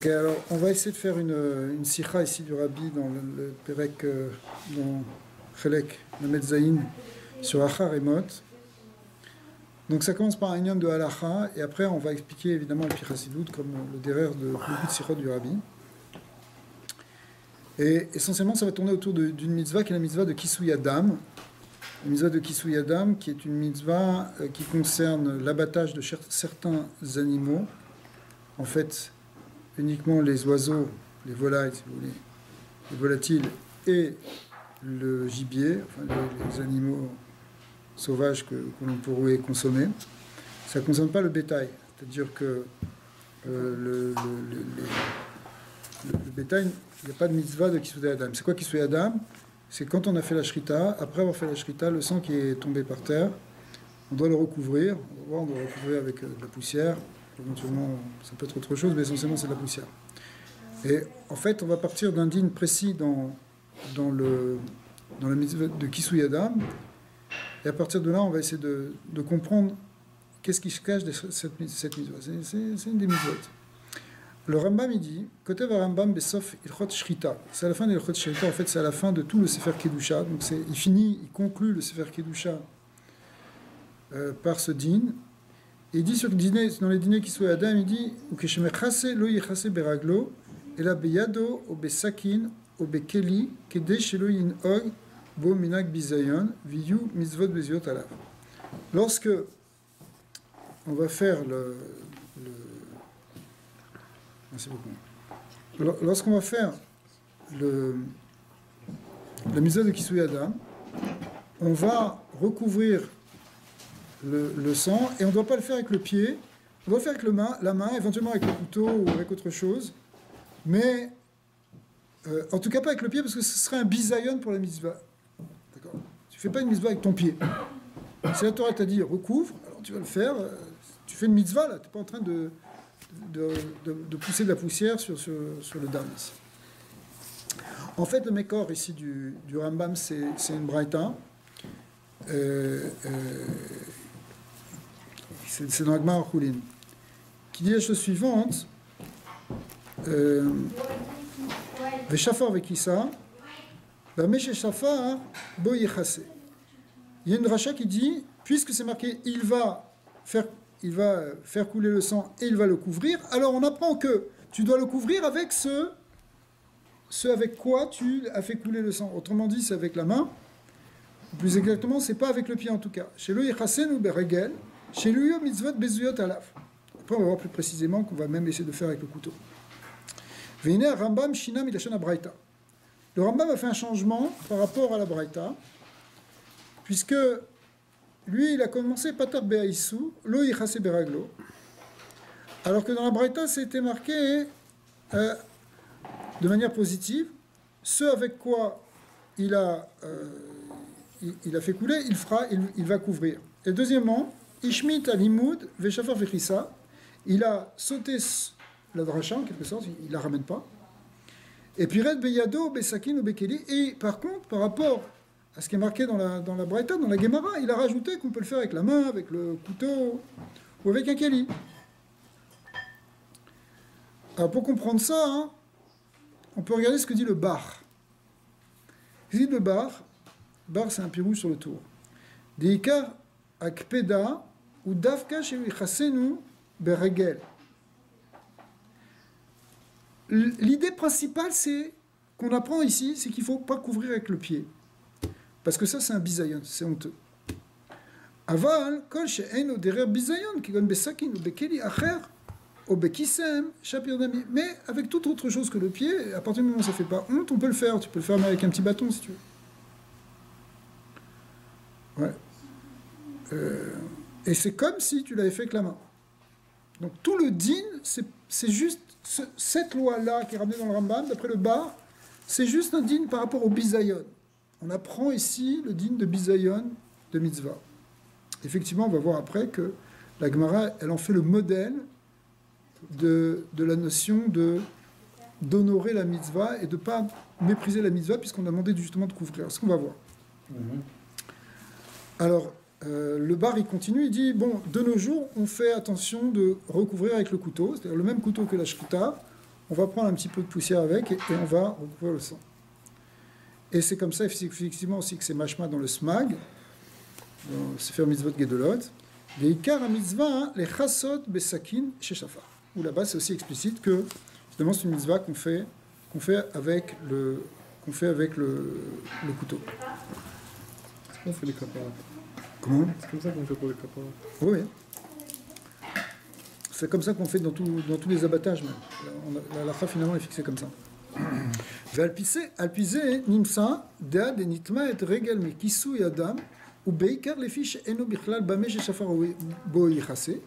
Et alors, on va essayer de faire une sikha ici du Rabbi dans le Perek, dans Chelek, le Metzaïn, sur Achar et Mot. Donc ça commence par un yom de halacha, et après on va expliquer évidemment le Pichasidut comme le derer de beaucoup de sikhot du Rabbi. Et essentiellement, ça va tourner autour d'une mitzvah qui est la mitzvah de Kisui Adam. La mitzvah de Kisui Adam, qui est une mitzvah qui concerne l'abattage de certains animaux. En fait, uniquement les oiseaux, les volailles, si vous voulez, les volatiles et le gibier, enfin les animaux sauvages que l'on pourrait consommer. Ça ne concerne pas le bétail. C'est-à-dire que le bétail, il n'y a pas de mitzvah de Kisui Adam. C'est quoi Kisui Adam? C'est quand on a fait la shrita, après avoir fait la shrita, le sang qui est tombé par terre, on doit le recouvrir. On doit le recouvrir avec de la poussière. Éventuellement, ça peut être autre chose, mais essentiellement, c'est de la poussière. Et en fait, on va partir d'un din précis dans la mitzvah de Kisui Adam. Et à partir de là, on va essayer de comprendre qu'est-ce qui se cache de cette mitzvah. C'est une des mitzvot. Le Rambam, il dit, Kotev Rambam Besof Ilchot Shrita. C'est à la fin de Ilchot Shrita, en fait, c'est à la fin de tout le Sefer Kedusha. Donc il conclut le Sefer Kedusha par ce din. Et il dit dans les dîners qui sont Adam, il dit, Ukeshemechase lo yechase beraglo, ela beyado o besakin o bekeli, kede shelo yin'og bo minag bizayon, viyu mitzvot beziot alav. Lorsque on va faire merci beaucoup. Lorsqu'on va faire la mitzvah de Kisui Adam, on va recouvrir le sang, et on ne doit pas le faire avec le pied, on doit le faire avec la main, éventuellement avec le couteau ou avec autre chose, mais en tout cas pas avec le pied, parce que ce serait un bisayon pour la mitzvah. D'accord ? Tu ne fais pas une mitzvah avec ton pied. Si la Torah t'a dit recouvre, alors tu vas le faire, tu fais une mitzvah là, tu n'es pas en train de pousser de la poussière sur le dam ici. En fait, le Mekor ici du Rambam, c'est une braïta. C'est dans Agmar Choulin, qui dit la chose suivante. Veshafar vekissa, vameshe shafar bo yechase. Il y a une dracha qui dit, puisque c'est marqué, il va faire couler le sang et il va le couvrir, alors on apprend que tu dois le couvrir avec ce avec quoi tu as fait couler le sang. Autrement dit, c'est avec la main. Plus exactement, c'est pas avec le pied en tout cas. Chez lui, ou beregel, chez lui, mitzvot bezuyot alaf. Après, on va voir plus précisément qu'on va même essayer de faire avec le couteau. Veine Rambam shina milashon braïta. Le Rambam a fait un changement par rapport à la braïta, puisque lui, il a commencé pater beaïsu, lo yichase beraglo, alors que dans la braïta, c'était marqué de manière positive, ce avec quoi il a fait couler, il va couvrir. Et deuxièmement, Ishmit al-Himoud, Veshafar Vechissa, il a sauté la dracha, en quelque sorte, il ne la ramène pas. Et puis Red Beyado, Besakin ou Bekeli, et par contre, par rapport à ce qui est marqué dans la Braïta, dans la Gemara, il a rajouté qu'on peut le faire avec la main, avec le couteau, ou avec un keli. Alors pour comprendre ça, on peut regarder ce que dit le Bar. Il dit le Bar, c'est un pirouge sur le tour. Deikar akpeda ou davka shelu chasenu beregel. L'idée principale, c'est qu'on apprend ici, c'est qu'il ne faut pas couvrir avec le pied. Parce que ça, c'est un bisayon, c'est honteux. Aval, kol she'eno derer bisayon, kigon besakin ou bekeli acher, ou bekisem, shapir dami. Mais avec toute autre chose que le pied, à partir du moment où ça ne fait pas honte, on peut le faire. Tu peux le faire avec un petit bâton, si tu veux. Ouais. Et c'est comme si tu l'avais fait avec la main. Donc tout le din, c'est juste cette loi-là qui est ramenée dans le Rambam, d'après le Bar, c'est juste un din par rapport au bisayon. On apprend ici le din de bisayon de mitzvah. Effectivement, on va voir après que la Gemara, elle en fait le modèle de la notion d'honorer la mitzvah et de ne pas mépriser la mitzvah, puisqu'on a demandé justement de couvrir. C'est ce qu'on va voir. Alors, le Bar, il continue, il dit, bon, de nos jours, on fait attention de recouvrir avec le couteau, c'est-à-dire le même couteau que la shrita, on va prendre un petit peu de poussière avec et on va recouvrir le sang. Et c'est comme ça, effectivement, aussi que c'est mashma dans le smag, dans le Sefer Mitzvot Gedolot, les ikar mitzvah, les chassot besakin chez Shafar. Où là-bas, c'est aussi explicite que, justement, c'est une mitzvah qu'on fait avec le couteau. C'est qu'on fait les caparas. Comment? C'est comme ça qu'on fait pour les caparas. Oui. C'est comme ça qu'on fait dans tous les abattages même. La halakha finalement est fixée comme ça. Alpizé nimsa dead et nitma et regel me kisui adam ou beikar les fiches eno bichlal bame shafar bo yichase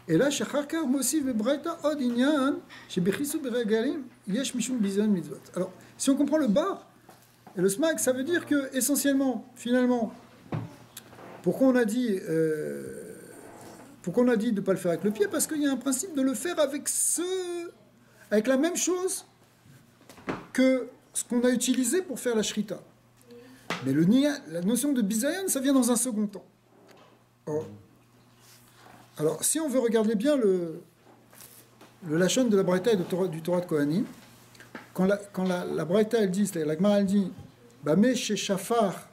et là shachar mosif bebraita od inyan shebechisu beregalim yesh mishum bizan mitzvot. Alors si on comprend le bar et le smag, ça veut dire que essentiellement finalement pourquoi on a dit de ne pas le faire avec le pied? Parce qu'il y a un principe de le faire avec la même chose que ce qu'on a utilisé pour faire la shrita. Mais la notion de bizayan, ça vient dans un second temps. Oh. Alors, si on veut regarder bien le lachon de la Braïta et du Torah de Kohanim, quand la Braïta, elle dit, c'est-à-dire la Gemara, elle dit, Bameh chez Shafar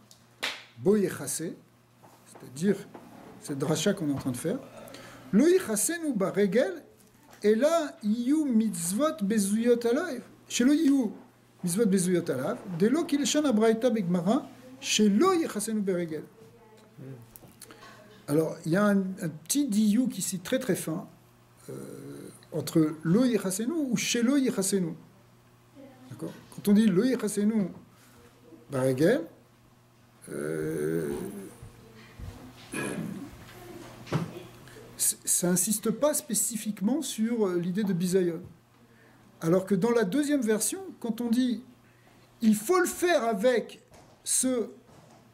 bo yechase, c'est-à-dire, cette dracha qu'on est en train de faire, Lo yichasenu baregel, et là, iyu mitzvot bezuyot alav, shelo iyu mitzvot bezuyot alav, delo kileshan abraïta begmara, shelo yichasenu baregel. Alors, il y a un petit diyu qui est très très fin, entre lo yichasenu ou shelo yichasenu. D'accord? Quand on dit lo yichasenu baregel, ça n'insiste pas spécifiquement sur l'idée de bisayon. Alors que dans la deuxième version, quand on dit il faut le faire avec ce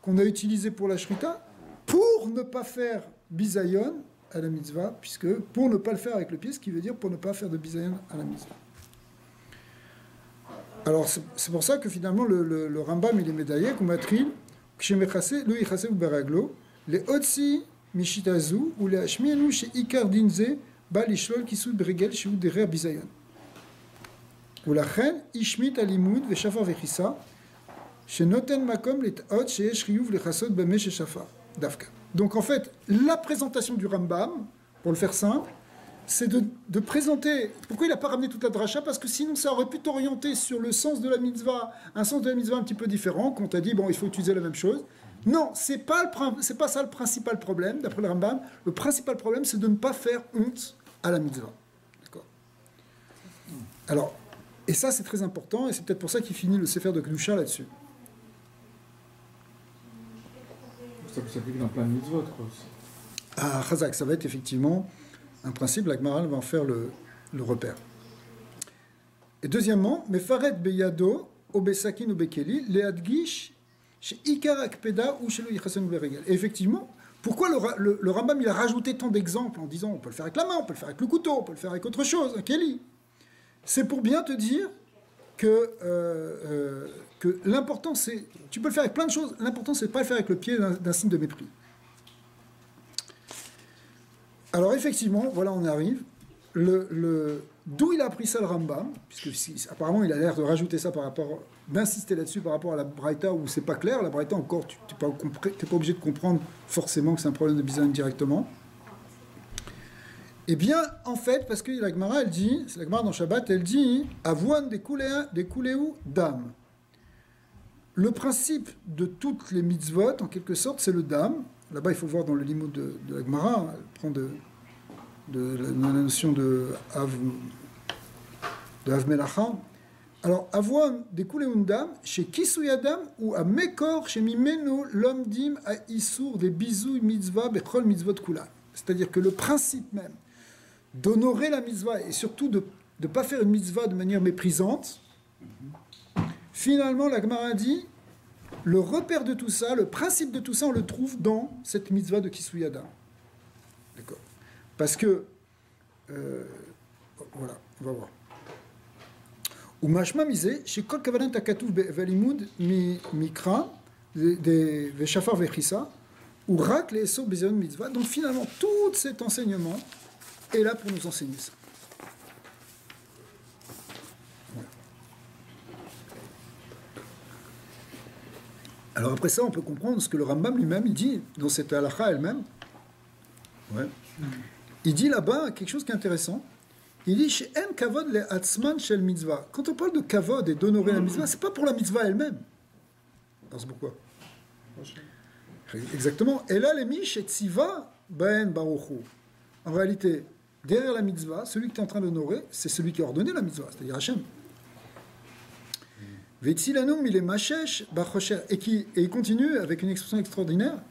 qu'on a utilisé pour la shrita, pour ne pas faire bisayon à la mitzvah, puisque pour ne pas le faire avec le pied, ce qui veut dire pour ne pas faire de bisayon à la mitzvah. Alors c'est pour ça que finalement le Rambam il est médaillé, comme Matril, Kshemechase, Lo Yichase ou Baraglo, les Otsi, Mishitazu, ou les Hashmienu, chez Ikar Dinze, Bal Ishlol, Kisud Bregel, chez Uderer Bizayon. Ou la Chen, Ishmit Alimud, Veshafar Vechissa, chez Noten Makom, les Taot, chez Eshriouv, les Chassot, Bame, chez Shafar, Dafka. Donc en fait, la présentation du Rambam, pour le faire simple, c'est de présenter... Pourquoi il n'a pas ramené toute la dracha? Parce que sinon, ça aurait pu t'orienter sur le sens de la mitzvah, un sens de la mitzvah un petit peu différent, qu'on t'a dit, bon, il faut utiliser la même chose. Non, c'est pas ça le principal problème, d'après le Rambam. Le principal problème, c'est de ne pas faire honte à la mitzvah. D'accord? Alors, et ça, c'est très important, et c'est peut-être pour ça qu'il finit le Sefer de Kedusha là-dessus. Ça s'applique dans plein de mitzvot, quoi. Ah, Chazak, ça va être effectivement un principe, la Gemara va en faire le repère. Et deuxièmement, Mefaret beyado, obesakin ou bekeli, leadgish, chez Ikar Akpeda ou chez le Yichasen Beregel. Et effectivement, pourquoi le Rambam il a rajouté tant d'exemples en disant on peut le faire avec la main, on peut le faire avec le couteau, on peut le faire avec autre chose, un keli? C'est pour bien te dire que l'important c'est, tu peux le faire avec plein de choses, l'important c'est de ne pas le faire avec le pied d'un signe de mépris. Alors effectivement, voilà, on arrive. D'où il a appris ça le Rambam, puisque apparemment il a l'air de rajouter ça d'insister là-dessus par rapport à la Braïta où c'est pas clair. La Braïta encore, tu n'es pas obligé de comprendre forcément que c'est un problème de bizayon directement. Eh bien, en fait, parce que la Gemara, elle dit, c'est la Gemara dans Shabbat, elle dit Avouan des kuléou dam. Le principe de toutes les mitzvot, en quelque sorte, c'est le dam. Là-bas, il faut voir dans le limoud de la Gemara, elle prend de la notion de Av Melacha. Alors, Avouan des kuléou dam, chez Kisuyadam ou à Mekor, chez Mimeno, l'omdim à Issour des bisous mitzvah, bechol mitzvot kula. C'est-à-dire que le principe même d'honorer la mitzvah et surtout de ne pas faire une mitzvah de manière méprisante, finalement, la Gemara dit le repère de tout ça, le principe de tout ça, on le trouve dans cette mitzvah de Kisuyada. D'accord? Parce que, voilà, on va voir. Ou mashma misé, chez kol kavanat akatouf velimud mikra, des shafar vechissa, ou rak les esor bezayon mitzvah. Donc finalement, tout cet enseignement est là pour nous enseigner ça. Alors après ça, on peut comprendre ce que le Rambam lui-même, il dit dans cette halakha elle-même. Ouais. Il dit là-bas quelque chose qui est intéressant. Il dit She'en kavod le atzman shel mitzvah. Quand on parle de kavod et d'honorer la mitzvah, c'est pas pour la mitzvah elle-même. Alors c'est pourquoi? Exactement. Et là, les mish et tziva ben baruchu. En réalité, derrière la mitzvah, celui que tu es en train d'honorer, c'est celui qui a ordonné la mitzvah, c'est-à-dire Hachem. Vetzilanum il est mashesh bachosher. Et il continue avec une expression extraordinaire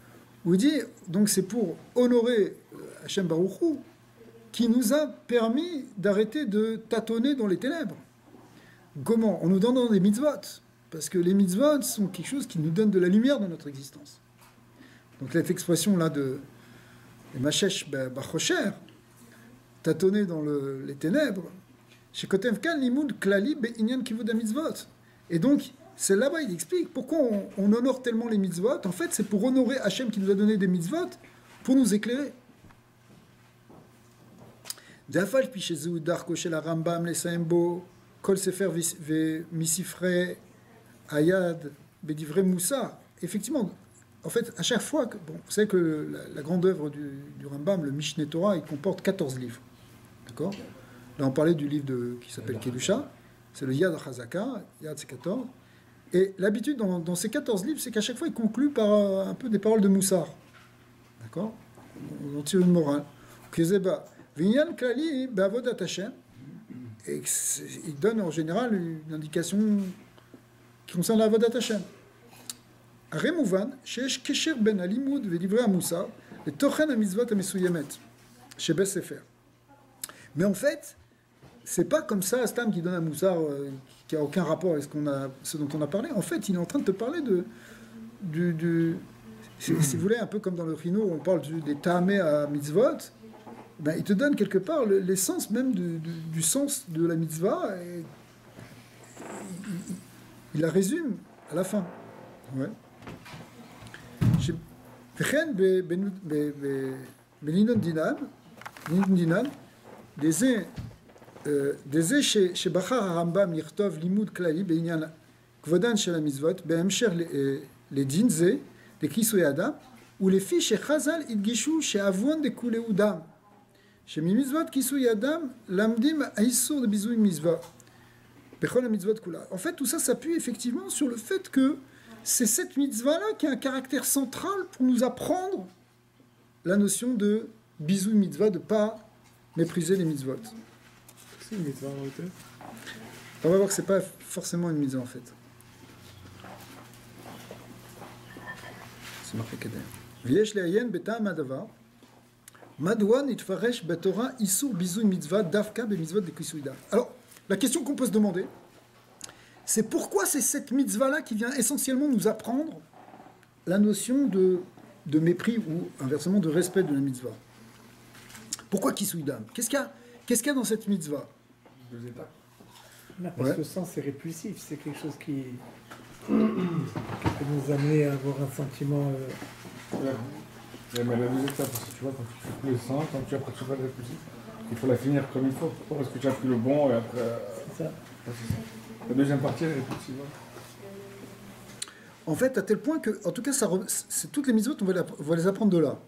où il dit donc c'est pour honorer Hachem Baruch Hu qui nous a permis d'arrêter de tâtonner dans les ténèbres. Comment? En nous donnant des mitzvot. Parce que les mitzvot sont quelque chose qui nous donne de la lumière dans notre existence. Donc cette expression-là de mashesh bachosher, tâtonner dans les ténèbres, chez Kotevkan limud klali be'inyan kivud mitzvot. Et donc, c'est là-bas, il explique pourquoi on honore tellement les mitzvot. En fait, c'est pour honorer Hachem qui nous a donné des mitzvot, pour nous éclairer. D'afal pichezou darko shel Rambam lesaembo kol sefer misifre ayad bedivre Moussa. Effectivement, en fait, à chaque fois, vous savez que la grande œuvre du Rambam, le Mishneh Torah, il comporte 14 livres. D'accord? Là, on parlait du livre qui s'appelle Kedusha. C'est le Yad HaChazaka, Yad c'est 14. Et l'habitude dans ces 14 livres, c'est qu'à chaque fois, il conclut par un peu des paroles de Moussar. D'accord? On en tire une morale. Kezeba, Vinyan Klali, Be'avodat Hashem. Et il donne en général une indication qui concerne l'Avodat Hashem. Remouvan, Sheesh Kesher Ben Alimud, Vedivrei Moussar, et Tochen HaMitzvot HaMesuyemet, chez Beth Sefer. Mais en fait, c'est pas comme ça, Stam qui donne un Moussar qui n'a aucun rapport avec ce dont on a parlé. En fait, il est en train de te parler si vous voulez, un peu comme dans le Rhino, on parle des Ta'ameh à Mitzvot, ben, il te donne quelque part l'essence même du sens de la Mitzvah, et il la résume à la fin. Ouais. Beninon Dinan, דזה שבחר הרמב"ם לכתוב לימוד כללי בעניין כבודן של המצוות בהמשך לדין זה, לכיסוי אדם, ולפי שחז"ל הדגישו שעוון דכולהו דם, שממצוות כיסוי אדם למדים האיסור דביזוי מצווה בכל המצוות כולה. En fait, tout ça s'appuie effectivement sur le fait que c'est cette mitzvah-là qui a un caractère central pour nous apprendre la notion de bisouille mitzvah, de ne pas mépriser les mitzvot. C'est une mitzvah en réalité. On va voir que ce n'est pas forcément une mitzvah en fait. C'est marqué Kedem. ויש לעיין בטעם הדבר, מדוע נתפרש בתורה איסור ביזוי מצווה דווקא במצוות דכיסוי דם. Alors, la question qu'on peut se demander, c'est pourquoi c'est cette mitzvah-là qui vient essentiellement nous apprendre la notion de mépris ou inversement de respect de la mitzvah. Pourquoi kisui dam? Qu'est-ce qu'il y a dans cette mitzvah? Deux étapes. Non, parce que le sens est répulsif, c'est quelque chose qui peut nous amener à avoir un sentiment. Mais la deuxième étape, parce que tu vois, quand tu fais plus le sang, quand tu as pris le répulsif, il faut la finir comme il faut. Pourquoi? Parce que tu as pris le bon et après. C'est ça. C'est ça. La deuxième partie, elle est répulsive. En fait, à tel point que, en tout cas, toutes les mitzvot, on va les apprendre de là.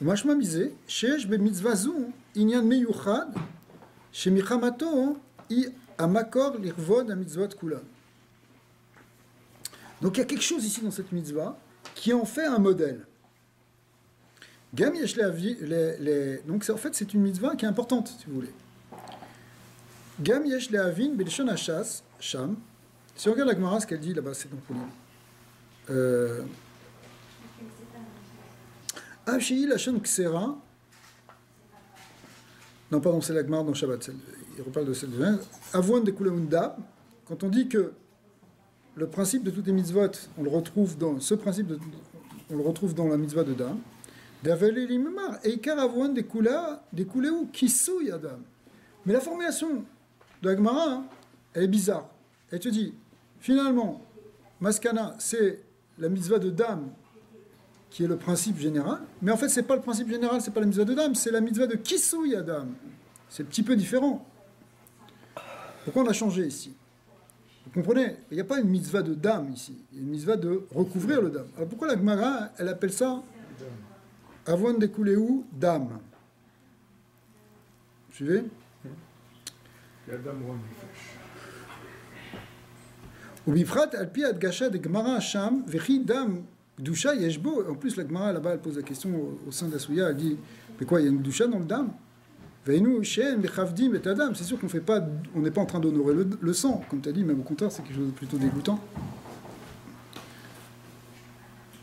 Mashma misé, shesh be mitzvah zu, inyan meyuchad, shemichamato, i amakor lirvod a mitzvot kula. Donc il y a quelque chose ici dans cette mitzvah qui en fait un modèle. Gam yesh donc en fait c'est une mitzvah qui est importante, si vous voulez. Gam yesh lehavin belishon hashas, sham. Si on regarde la Gemara, ce qu'elle dit là-bas, c'est donc pour lire. Avshei lashon ksera. Non, pardon, c'est la Gemara dans Shabbat. Il reparle de cette chose. Avouan de kuleundab. Quand on dit que le principe de toutes les mitzvot, on le retrouve dans la mitzvah de Dam. D'aveli limemar eikar avouan de kuleu kisui adam. Mais la formulation de la Gemara, elle est bizarre. Elle te dit, finalement, Maskana, c'est la mitzvah de Dam qui est le principe général, mais en fait, c'est pas le principe général, c'est pas la mitzvah de Dam, c'est la mitzvah de Kisui Adam. C'est un petit peu différent. Pourquoi on l'a changé ici? Vous comprenez? Il n'y a pas une mitzvah de dam ici. Il y a une mitzvah de recouvrir le dam. Alors pourquoi la Gemara, elle appelle ça Avon de Kuleu dam? Vous suivez? Il y a dame ronde. Ou bifrat alpi adgasha de Gemara Hacham vechi dam gdusha yeshbo. En plus, la Gemara là-bas, elle pose la question au sein de la Souya. Elle dit mais quoi, il y a une gdusha dans le dam? Veinu shen mechavdim et adam. C'est sûr qu'on fait pas, on n'est pas en train d'honorer le sang, comme tu as dit, même au contraire, c'est quelque chose de plutôt dégoûtant.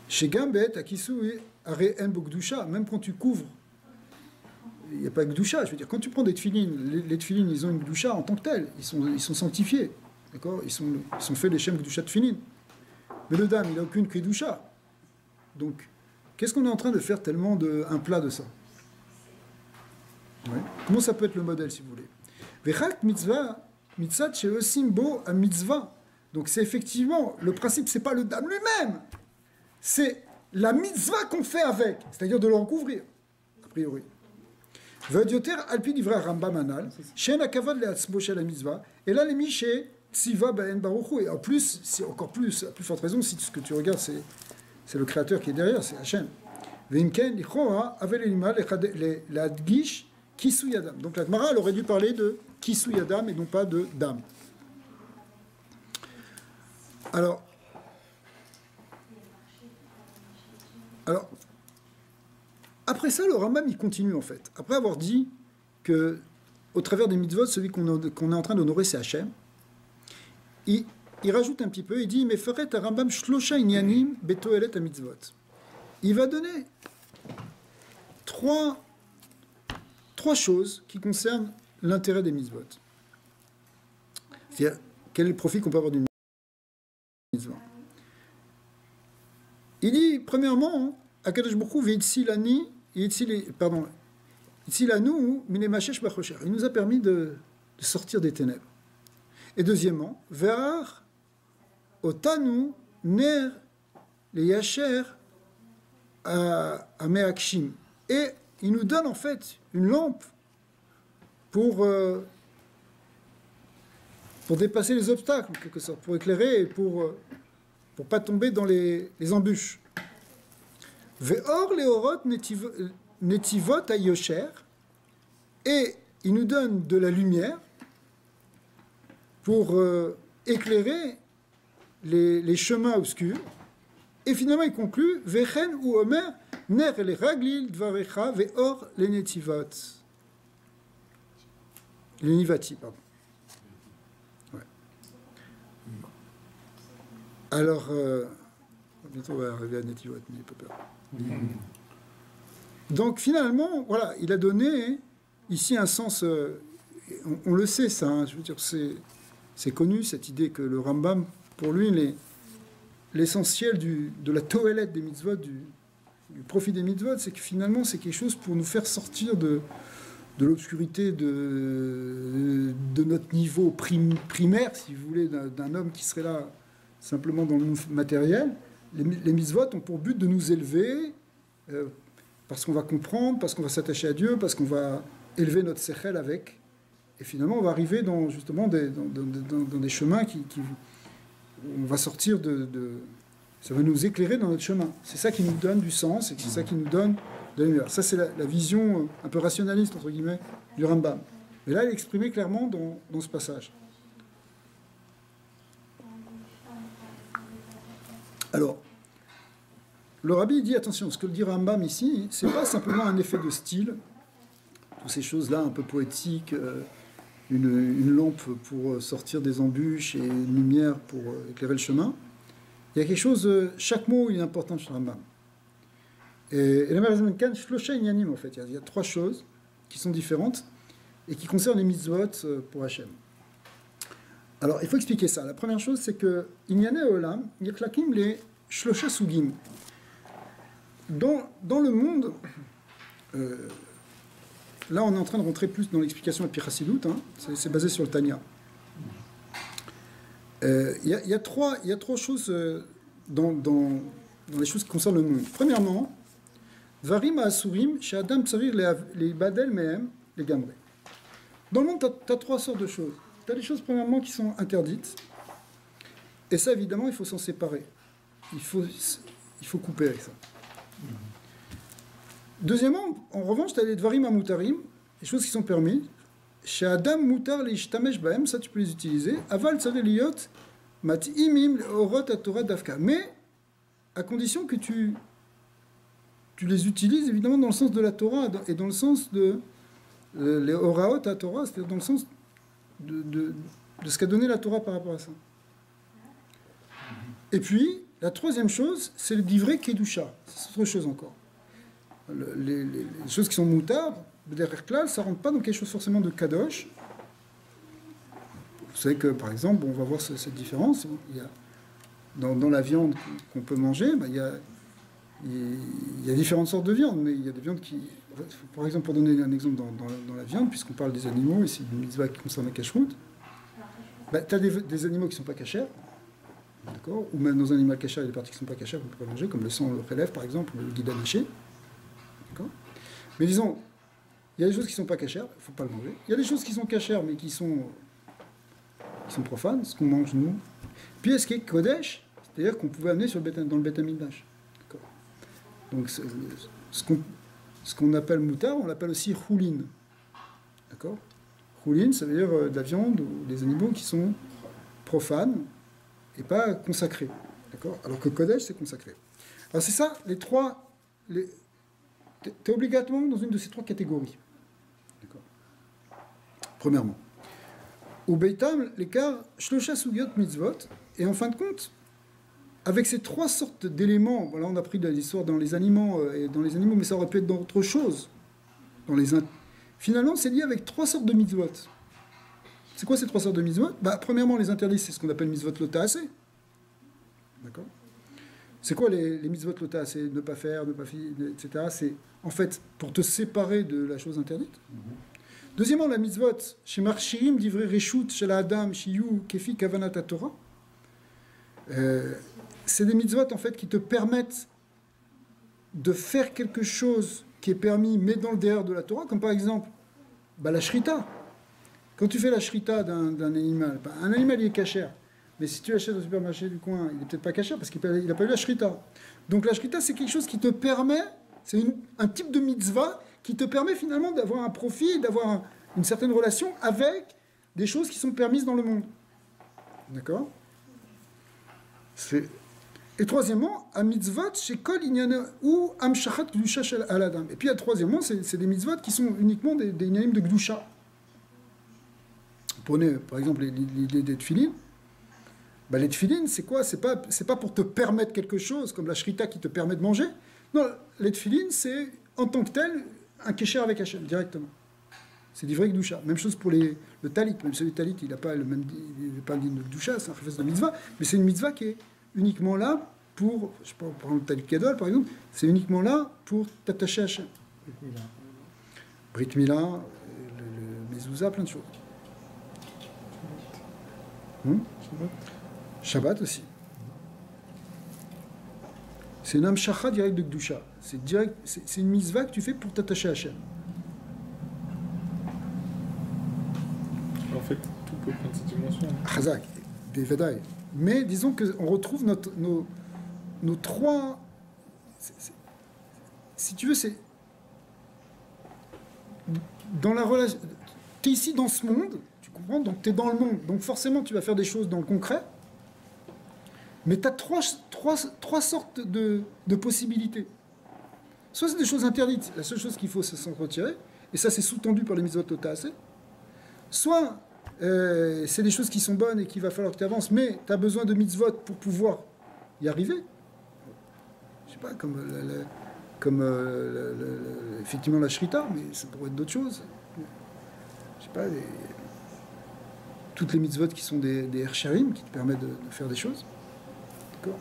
Chez Gambet, à Kisui, are en bogdusha, même quand tu couvres, il n'y a pas que gdusha. Je veux dire, quand tu prends des tefilines, les tefilines, ils ont une gdusha en tant que telle, ils sont sanctifiés, d'accord, ils sont faits les shem gdusha tefilines. Mais le dam, il n'a aucune kedusha. Donc, qu'est-ce qu'on est en train de faire tellement un plat de ça? Ouais. Comment ça peut être le modèle, si vous voulez? Vechak mitzvah, mitzat sheosimbo a mitzvah. Donc c'est effectivement, le principe, c'est pas le dam lui-même, c'est la mitzvah qu'on fait avec, c'est-à-dire de le recouvrir, a priori. Vedioter alpi divrei Rambam anal, shen akavad leatzmo shel la mitzvah, et là les miché tziva ben baruchu. Et en plus, c'est encore plus, à plus forte raison, si ce que tu regardes, c'est le créateur qui est derrière, c'est Hachem. Veimken lichora avel elima leadgish Kisou Yadam. Donc la Gemara, elle aurait dû parler de Kisou Yadam et non pas de Dam. Alors, après ça, le Rambam, il continue en fait. Après avoir dit que, au travers des mitzvot, celui qu'on est en train d'honorer, c'est Hachem, il rajoute un petit peu, il dit, mais ferait à Rambam shlosha inyanim betoelet à mitzvot. Il va donner trois choses qui concernent l'intérêt des mitzvot. C'est-à-dire, quel est le profit qu'on peut avoir d'une mitzvah? Il dit, premièrement, Akadosh Baruch Hu ve'itzilanu minemashesh bachosher. Il nous a permis de sortir des ténèbres. Et deuxièmement, ve'ar otanu ner leyasher a me'akshim. Et il nous donne en fait une lampe pour dépasser les obstacles, en quelque sorte, pour éclairer et pour pas tomber dans les embûches. Ve'or leorot netivot ayosher, et il nous donne de la lumière pour éclairer les chemins obscurs. Et finalement, il conclut Vechen ou Omer ner le raglil dvarecha ve'or le netivot. Le nivati, pardon. Ouais. Alors, bientôt on va arriver à netivot, n'ayez pas peur. Donc finalement, voilà, il a donné ici un sens. On le sait, ça. Hein, je veux dire, c'est connu cette idée que le Rambam, pour lui, l'essentiel de la toélette des mitzvot, du profit des mitzvot, c'est que finalement, c'est quelque chose pour nous faire sortir de l'obscurité de notre niveau primaire, si vous voulez, d'un homme qui serait là simplement dans le monde matériel. Les mitzvot ont pour but de nous élever, parce qu'on va comprendre, parce qu'on va s'attacher à Dieu, parce qu'on va élever notre sechel avec. Et finalement, on va arriver justement dans des chemins on va sortir ça va nous éclairer dans notre chemin. C'est ça qui nous donne du sens, et c'est ça qui nous donne de la lumière. Ça, c'est la vision un peu rationaliste, entre guillemets, du Rambam. Mais là, elle est exprimée clairement dans ce passage. Alors, le Rabbi dit, attention, ce que dit Rambam ici, c'est pas simplement un effet de style, toutes ces choses-là un peu poétiques, une lampe pour sortir des embûches et une lumière pour éclairer le chemin. Il y a quelque chose, chaque mot il est important chez Rambam. Et la Merazmenkan, Shlosha Inyanim, en fait, il y a trois choses qui sont différentes et qui concernent les mitzvot pour Hachem. Alors, il faut expliquer ça. La première chose, c'est que Inyane Olam, Yirklakim les Shlosha Sugim. Dans le monde, là, on est en train de rentrer plus dans l'explication de Pirchassidout, hein, c'est basé sur le Tanya. Il y a trois choses dans les choses qui concernent le monde. Premièrement, Varim Asurim, chez Adam Tsarir les Badel Mehem, les Gamré. Dans le monde, tu as trois sortes de choses. Tu as des choses, premièrement, qui sont interdites. Et ça, évidemment, il faut s'en séparer. Il faut couper avec ça. Deuxièmement, en revanche, tu as les dvarim amutarim, les choses qui sont permises. Chez Adam mutar les ishtamesh bahem, ça tu peux les utiliser. Aval tzareh liot mat'imim leorot haTorah dafka. Mais à condition que tu les utilises évidemment dans le sens de la Torah et dans le sens de les oraot haTorah, c'est-à-dire dans le sens de ce qu'a donné la Torah par rapport à ça. Et puis, la troisième chose, c'est le divrei kedusha. C'est autre chose encore. Les choses qui sont moutards, derrière klal, ça ne rentre pas dans quelque chose forcément de kadosh. Vous savez que, par exemple, on va voir cette différence. Il y a, dans la viande qu'on peut manger, il y a différentes sortes de viande, mais il y a des viandes qui... Par exemple, pour donner un exemple dans la viande, puisqu'on parle des animaux, et c'est une mitzvah qui concerne la kashrut, tu as des animaux qui ne sont pas cachers, d'accord, ou même dans un animal kasher, il y a des parties qui ne sont pas cachères qu'on ne peut pas manger, comme le sang, le relève, par exemple, ou le guida haché. Mais disons, il y a des choses qui ne sont pas cachères, il ne faut pas le manger. Il y a des choses qui sont cachères, mais qui sont profanes, ce qu'on mange nous. Puis il y a ce qui est kodesh, c'est-à-dire qu'on pouvait amener dans le Beth Amikdash. Donc ce qu'on appelle moutar, on l'appelle aussi choulin. D'accord ? Choulin, ça veut dire de la viande ou des animaux qui sont profanes et pas consacrés. D'accord ? Alors que kodesh, c'est consacré. Alors c'est ça, les trois... Tu es obligatoirement dans une de ces trois catégories. D'accord. Premièrement. Au Beitam, l'écart, Shlosha Sugyot Mitzvot, et en fin de compte, avec ces trois sortes d'éléments, voilà, on a pris de l'histoire dans les animaux, mais ça aurait pu être dans autre chose. Finalement, c'est lié avec trois sortes de mitzvot. C'est quoi ces trois sortes de mitzvot ? Premièrement, les interdits, c'est ce qu'on appelle mitzvot lo ta'aseh. D'accord ? C'est quoi les mitzvot lo ta'aseh ? Ne pas faire, etc. C'est en fait pour te séparer de la chose interdite. Deuxièmement, la mitzvot, chez Marchirim, divrei reshut, chez la Adam, shiyu, kefi, kavanat Torah. C'est des mitzvot en fait qui te permettent de faire quelque chose qui est permis, mais dans le derrière de la Torah, comme par exemple la shrita. Quand tu fais la shrita d'un animal, un animal il est cachère, mais si tu l'achètes au supermarché du coin, il n'est peut-être pas cachère parce qu'il n'a pas eu la shrita. Donc la shrita, c'est quelque chose qui te permet, c'est un type de mitzvah qui te permet finalement d'avoir un profit, d'avoir une certaine relation avec des choses qui sont permises dans le monde. D'accord ? Et troisièmement, un mitzvot chez Kol Inyana ou Amshachat Gdusha Shel Aladam. Et puis, troisièmement, c'est des mitzvot qui sont uniquement des inyanim de Gdusha. Prenez par exemple l'idée des tefilines. Les tefilines, c'est quoi ? C'est pas pour te permettre quelque chose, comme la shrita qui te permet de manger. Non, les tefilines, c'est en tant que tel un kécher avec Hachem, directement. C'est du vrai Gdusha. Même chose pour le talit. Même si le talit, il n'a pas le même de Gdusha, c'est un chafetz de mitzvah, mais c'est une mitzvah qui est uniquement là pour, je sais pas, par exemple, talit Gadol, par exemple, c'est uniquement là pour t'attacher à Hachem. Brit Mila, le mezouza, plein de choses. Shabbat aussi. C'est une amshacha direct de Gdusha. C'est une mitzvah que tu fais pour t'attacher à Hachem. En fait, tout peut prendre cette dimension. Chazak, des Vedaï. Mais disons qu'on retrouve nos trois... Si tu veux, c'est... Dans la relation... Tu es ici dans ce monde, tu comprends ? Donc tu es dans le monde. Donc forcément, tu vas faire des choses dans le concret. Mais tu as trois sortes de possibilités. Soit c'est des choses interdites. La seule chose qu'il faut, c'est s'en retirer. Et ça, c'est sous-tendu par les mitzvot lo ta'aseh. Soit c'est des choses qui sont bonnes et qu'il va falloir que tu avances, mais tu as besoin de mitzvot pour pouvoir y arriver. Je sais pas, comme effectivement la shrita, mais ça pourrait être d'autres choses. Je sais pas, toutes les mitzvot qui sont des hersharim, qui te permettent de faire des choses. D'accord ?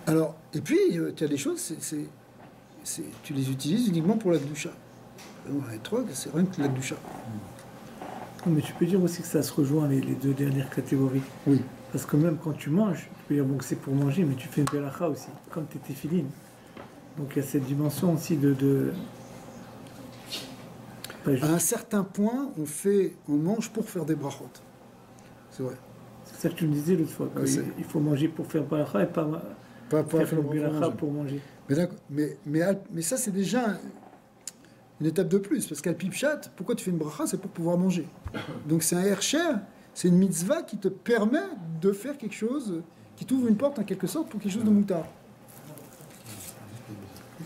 Alors, et puis, tu as des choses, tu les utilises uniquement pour la Gdusha. Les trois, c'est rien que la Gdusha. Mais tu peux dire aussi que ça se rejoint les deux dernières catégories. Oui. Parce que même quand tu manges, tu peux dire que c'est pour manger, mais tu fais une belacha aussi, comme tes téfilines. Donc il y a cette dimension aussi de... À un certain point, on mange pour faire des brachot. C'est vrai. C'est ça que tu me disais l'autre fois. Il faut manger pour faire bracha et pas faire le bracha pour manger. Mais ça, c'est déjà une étape de plus. Parce qu'à Pipchat, pourquoi tu fais une bracha? C'est pour pouvoir manger. Donc c'est un hercher, c'est une mitzvah qui te permet de faire quelque chose, qui t'ouvre une porte en quelque sorte pour quelque chose de moutard.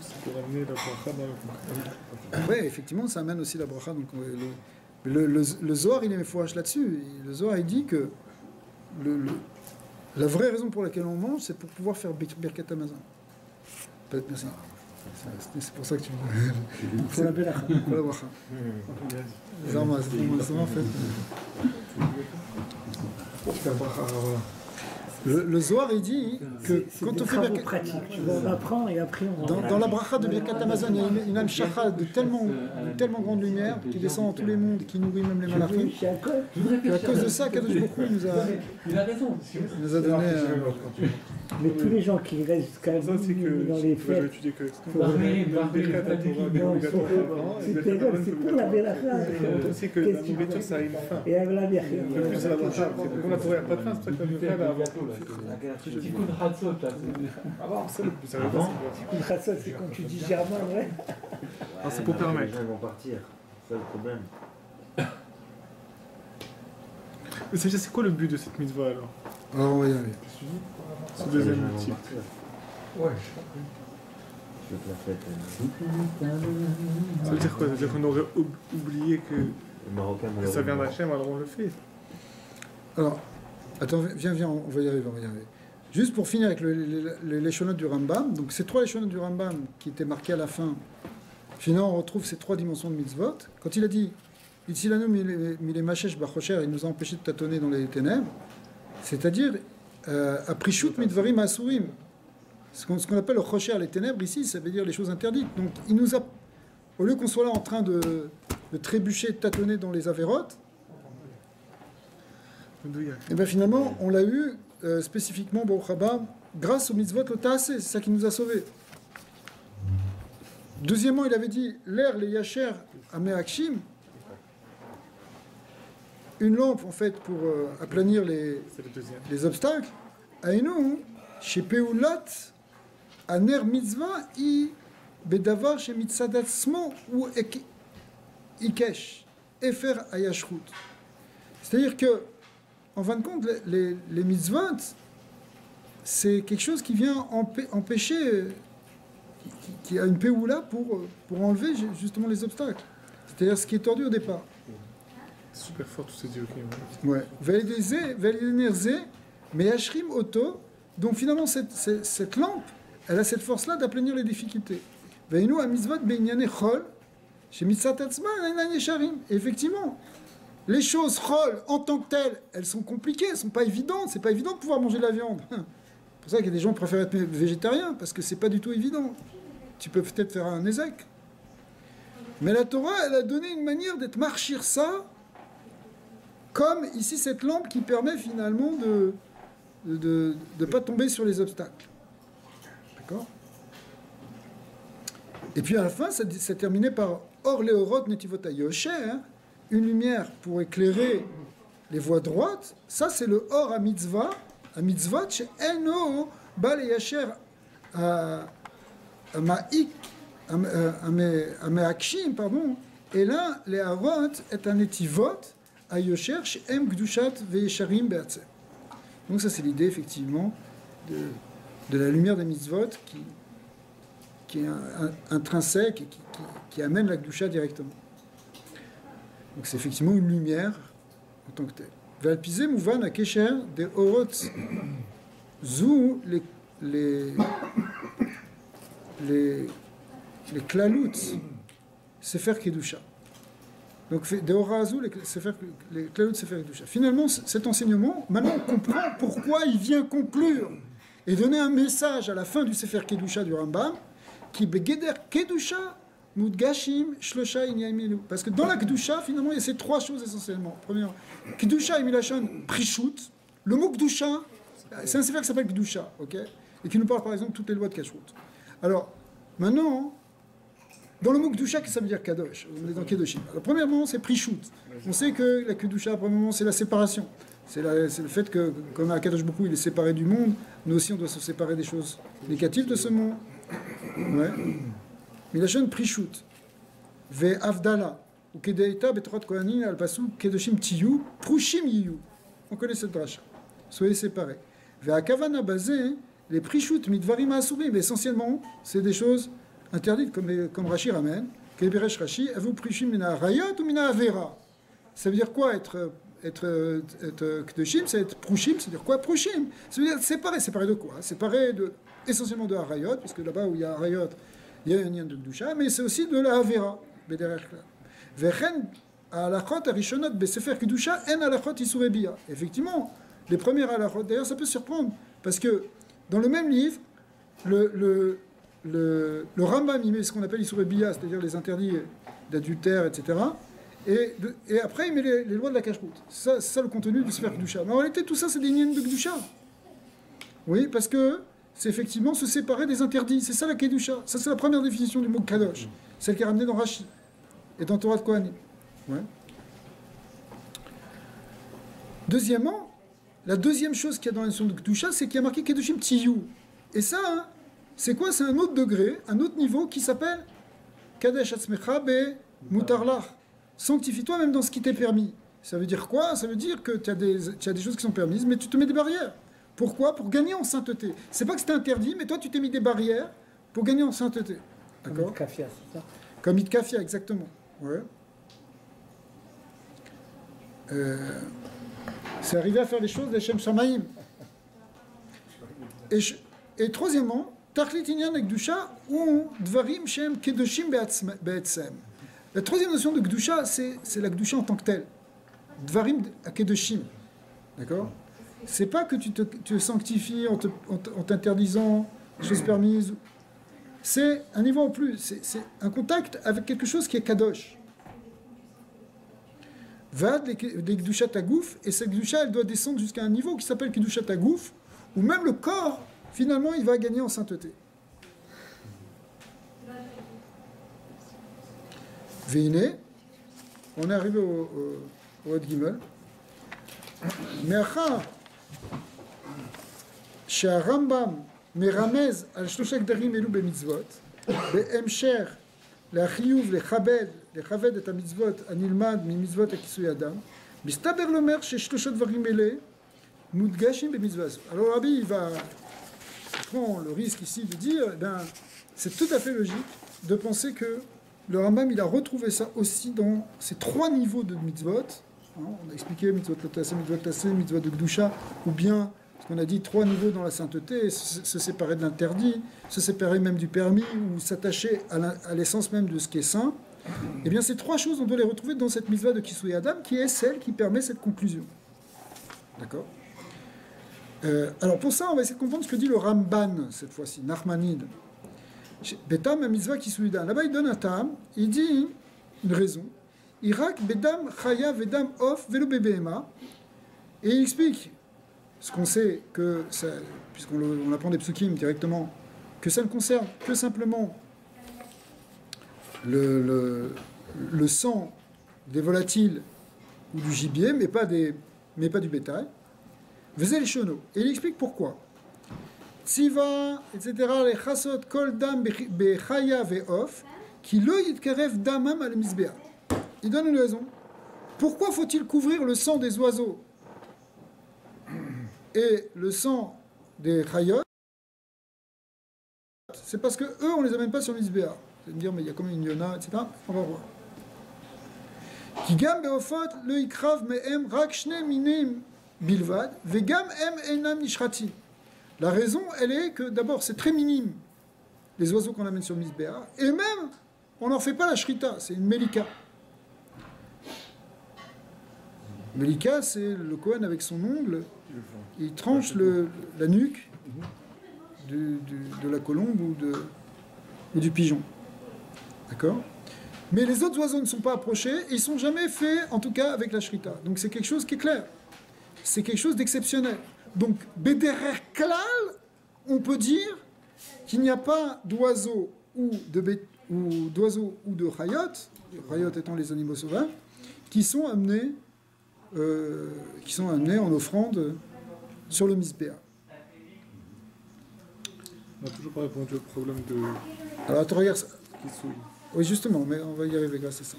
C'est pour amener la bracha dans le... Oui, effectivement, ça amène aussi la bracha. Donc, le Zohar, il est méfouache là-dessus. Le Zohar, il dit que la vraie raison pour laquelle on mange, c'est pour pouvoir faire Birkat Hamazon. Merci. C'est pour ça que tu me Pour la bracha. Pour la bracha. Zarma, c'est en fait. Le Zohar, il dit que quand on fait Birkat pratique, on apprend et après on... Dans la bracha de Birkat Hamazon, il y a une amshacha de tellement grande lumière qui descend dans tous les mondes, qui nourrit même les malachim. Et à cause de ça, Kadosh Baruch Hu il a raison. il nous a donné... Mais tous les gens qui restent jusqu'à Ça, c'est que dans les tu vas fêtes, étudier que c'est pour la bracha. c'est que la nourriture, ça a une fin. Et avec la bracha. Le plus, c'est la bracha. C'est qu'on a trouvé pas de fin, c'est pour ça que la bracha, avant. Petit coup de Hatzot, là. Avant, c'est le plus sérieux. Une chasse, c'est quand tu dis Germain, ouais. C'est pour permettre. Les gens vont partir, c'est ça le problème. Mais c'est quoi le but de cette mitzvah alors? Alors, on va y arriver. Ce deuxième type. Ouais, je veux que la fête. Ça veut dire quoi? Ça veut dire qu'on aurait oublié que Les Marocains, ça vient d'Hachem, alors on le fait. Alors, attends, viens, on va y arriver. Juste pour finir avec les léchonotes du Rambam, donc ces 3 léchonotes du Rambam qui étaient marqués à la fin, finalement on retrouve ces 3 dimensions de mitzvot. Quand il a dit « Itzilanu mile mashesh bachocher », il nous a empêché de tâtonner dans les ténèbres, c'est-à-dire « Aprishut midvarim asurim ». Ce qu'on appelle le chocher, les ténèbres, ici, ça veut dire les choses interdites. Donc il nous a, au lieu qu'on soit là en train de trébucher, de tâtonner dans les avérotes, et bien finalement, on l'a eu spécifiquement, Baruch Haba, grâce au mitzvot le taaseh, c'est ça qui nous a sauvés. Deuxièmement, il avait dit l'air, les yacher, ameakshim, une lampe en fait pour aplanir les obstacles. Aïnou, chez Peulat, aner mitzvah, i bedavar chez mitzadatsmo ou ikesh, efer ayashrut. C'est-à-dire que en fin de compte, les mitzvot, c'est quelque chose qui vient empêcher, qui a une péoula pour enlever justement les obstacles. C'est-à-dire ce qui est tordu au départ. Super fort tous ces dieux. Ouais. Validenerze, mais Ashrim Auto. Donc finalement, cette lampe, elle a cette force-là d'aplanir les difficultés. Veinu a mitzvot beinyane chol, chez mitzatatzma, sharim. Effectivement. Les choses chol en tant que telles, elles sont compliquées, elles ne sont pas évidentes. C'est pas évident de pouvoir manger de la viande. C'est pour ça qu'il y a des gens qui préfèrent être végétariens, parce que c'est pas du tout évident. Tu peux peut-être faire un ézec. Mais la Torah, elle a donné une manière d'être marchir ça, comme ici cette lampe qui permet finalement de ne pas tomber sur les obstacles. D'accord? Et puis à la fin, ça terminait par Or Leorot Netivot Yosher, une lumière pour éclairer les voies droites. Ça, c'est le Or à mitzvot, chez Eno Bal Yasher Ameakshim, pardon. Et là, les Harot est un Netivot à Yosher chez Em Gdushat Ve'yesharim Be'atzem. Donc ça, c'est l'idée, effectivement, de la lumière des mitzvot qui est intrinsèque et qui amène la Gdusha directement. Donc c'est effectivement une lumière en tant que telle. Valpizé mouvan à Kesher des Orot Zou les klalout Sefer Kedusha. Donc des Ora Zou les klalout Sefer Kedusha. Finalement, cet enseignement, maintenant on comprend pourquoi il vient conclure et donner un message à la fin du Sefer Kedusha du Rambam qui begeder Kedusha Mudgashim, Shlosha, Inyamilu. Parce que dans la Kedusha, finalement, il y a ces 3 choses essentiellement. Première, Kedusha et Milachon, Prishut. Le mot Kedusha, c'est un sefer qui s'appelle Kedusha, ok? Et qui nous parle par exemple de toutes les lois de Kashrut. Alors, maintenant, dans le mot Kedusha, qu'est-ce que ça veut dire Kadosh? On est dans Kedoshim. Alors, premièrement, c'est Prishut. On sait que la Kedusha, premièrement, c'est la séparation. C'est le fait que, comme Akadosh Baruch Hu, il est séparé du monde, nous aussi on doit se séparer des choses négatives de ce monde. Ouais. Milachon Prishut, Ve Avdala, ou Kedeita Betrot Kohanin al Pasuk Kedoshim Tiyu, Prushim Yiyu. On connaît cette dracha. Soyez séparés. Ve Akavana Bazé, les Prishut Midvarim Asurim, essentiellement, c'est des choses interdites, comme Rashi ramène. Keberesh Rashi, Avu Prishim Mina Rayot ou Mina Avera. Ça veut dire quoi être Kedoshim, c'est être Prushim, c'est-à-dire quoi Prushim? Ça veut dire séparé de quoi? Séparé essentiellement de Harayot, puisque là-bas où il y a Harayot, il y a un lien de Gdusha, mais c'est aussi de la Avera. Vechen halachot arishonot besefer Kedusha en halachot isurei bia. Effectivement, les premières halachot, d'ailleurs ça peut surprendre, parce que dans le même livre, le Rambam il met ce qu'on appelle isurei bia, c'est-à-dire les interdits d'adultère, etc. Et après il met les lois de la cacheroute. C'est ça le contenu du sefer Kedusha. Mais en réalité tout ça c'est des liens de Kedusha. Oui, parce que c'est effectivement se séparer des interdits. C'est ça la Kedusha. Ça, c'est la première définition du mot Kadosh. Celle qui est ramenée dans Rashi et dans Torah de Kohanim. Ouais. Deuxièmement, la deuxième chose qu'il y a dans la notion de Kedusha, c'est qu'il y a marqué Kedoshim Tiyu. Et ça, hein, c'est quoi? C'est un autre degré, un autre niveau qui s'appelle Kadesh Atzmecha Be Mutarlach. Sanctifie-toi même dans ce qui t'est permis. Ça veut dire quoi? Ça veut dire que tu as des choses qui sont permises, mais tu te mets des barrières. Pourquoi? Pour gagner en sainteté. C'est pas que c'était interdit, mais toi tu t'es mis des barrières pour gagner en sainteté. D'accord? Comme Kafia, c'est ça? Comme Itkafia, exactement. Ouais. C'est arrivé à faire les choses d'Hashem Shamaim. Et troisièmement, Tachlit Inyan Gdusha ou Dvarim Shem Kedoshim Be'etzem. La troisième notion de Gdusha, c'est la Gdusha en tant que telle. Dvarim Kedoshim. D'accord? C'est pas que tu te sanctifies en t'interdisant des choses permises. C'est un niveau en plus. C'est un contact avec quelque chose qui est kadosh. Va des Kedushat Hagouf, et cette Kedusha, elle doit descendre jusqu'à un niveau qui s'appelle Kedushat Hagouf, où même le corps, finalement, il va gagner en sainteté. Veine, on est arrivé au Hod Gimel. Me'achar שהרמב"ם מרמז על שלושה גדרים אלו במצוות, בהמשך לחיוב לכבד את המצוות הנלמד ממצוות הכיסוי אדם, מסתבר לומר ששלושה דברים אלה מודגשים במצווה הזו. Alors Rabbi prend le risque ici de dire, c'est tout à fait logique de penser que le Rambam il a retrouvé ça aussi dans ces trois niveaux de mitzvot. On a expliqué mitzvot tassé, mitzvot de Gdusha, ou bien ce qu'on a dit, trois niveaux dans la sainteté, se séparer de l'interdit, se séparer même du permis, ou s'attacher à l'essence même de ce qui est saint. Eh bien, ces trois choses, on doit les retrouver dans cette mitzvah de Kisui Adam, qui est celle qui permet cette conclusion. D'accord? Alors, pour ça, on va essayer de comprendre ce que dit le Ramban, cette fois-ci, Nachmanide. Betam, mitzvah Kisui Adam. Là-bas, il donne un tam, il dit une raison. Irak, bedam, chaya, vedam, off, velo, bebema. Et il explique ce qu'on sait, que ça, puisqu'on apprend des psukim directement, que ça ne concerne que simplement le sang des volatiles ou du gibier, mais pas du bétail. Vezel shono. Et il explique pourquoi. Tziva, etc., les chasot, kol dam, bechaya, ve'of, qui lo yitkarev damam al mizbeah. Il donne une raison. Pourquoi faut-il couvrir le sang des oiseaux et le sang des chayot? C'est parce que eux, on les amène pas sur le Mizbeah. Vous allez me dire, mais il y a comme une yona, etc. On va voir. Kigam beofot le ikrav mehem rak shne minim bilvad vegam em enam nishrati. La raison, elle est que d'abord, c'est très minime les oiseaux qu'on amène sur le Mizbeah, et même, on n'en fait pas la shrita, c'est une melika. Melika, c'est le Kohen avec son ongle, il tranche la nuque de la colombe ou du pigeon. D'accord? Mais les autres oiseaux ne sont pas approchés, ils ne sont jamais faits, en tout cas avec la shrita. Donc c'est quelque chose qui est clair. C'est quelque chose d'exceptionnel. Donc, Bederer Klal, on peut dire qu'il n'y a pas d'oiseaux ou de chayot, les chayot étant les animaux sauvages, qui sont amenés qui sont amenés en offrande sur le Misbéa. On n'a toujours pas répondu au problème de Alors attends, regarde ça. Kisui. Oui, justement, mais on va y arriver grâce à ça.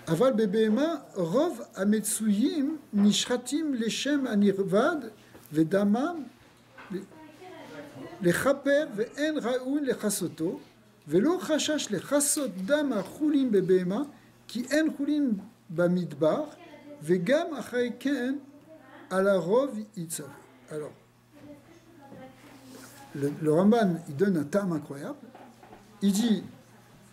Aval bebehema rov ametsuyim nishratim leshem anirvad vedamam lechaper ve'en raoun lechasoto velo chashash lechasot dam achulim bebehema ki en chulim bamidbar vegam achai ken ala rov itzav. Alors, le Ramban, il donne un terme incroyable. Il dit,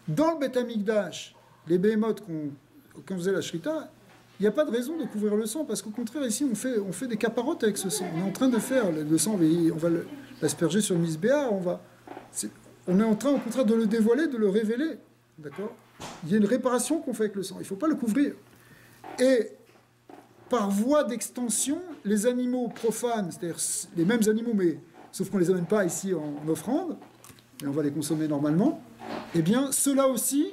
dans le Beth Amikdash, les behemoths qu'on faisait la shrita, il n'y a pas de raison de couvrir le sang, parce qu'au contraire, ici, on fait des caparottes avec ce sang. On est en train de faire le sang, on va l'asperger sur le misbéa, on est en train, au contraire, de le dévoiler, de le révéler. D'accord ? Il y a une réparation qu'on fait avec le sang. Il ne faut pas le couvrir. Et par voie d'extension, les animaux profanes, c'est-à-dire les mêmes animaux, mais sauf qu'on ne les amène pas ici en offrande, et on va les consommer normalement, eh bien, ceux-là aussi,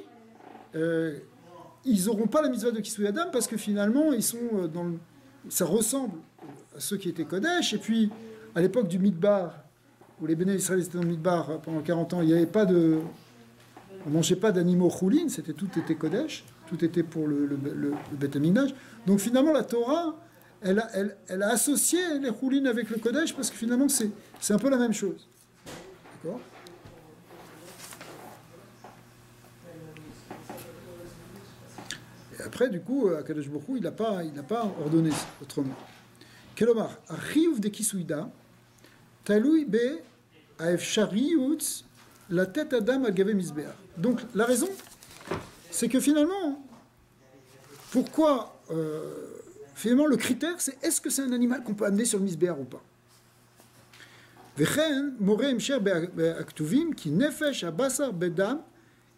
ils n'auront pas la mitzvah de Kisui Adam parce que finalement, ils sont ça ressemble à ceux qui étaient Kodesh. Et puis, à l'époque du Midbar, où les Béné Israël étaient dans le Midbar pendant 40 ans, il n'y avait pas de... On ne mangeait pas d'animaux choulines, tout était Kodesh, tout était pour le Beth Amikdash. Donc finalement, la Torah, elle a associé les choulines avec le Kodesh parce que finalement, c'est un peu la même chose. D'accord ? Et après, du coup, Akadosh Baruch Hu, il n'a pas ordonné autrement. Kelomar, Achiyuv de Kisuida, Talui be Aefshariut, la tête Adam al Gavé Misbéa. Donc, la raison, c'est que finalement, pourquoi, finalement, le critère, c'est est-ce que c'est un animal qu'on peut amener sur le Misbéa ou pas. Vechen, More Emsher Be'aktuvim, qui nefesh abasar bedam,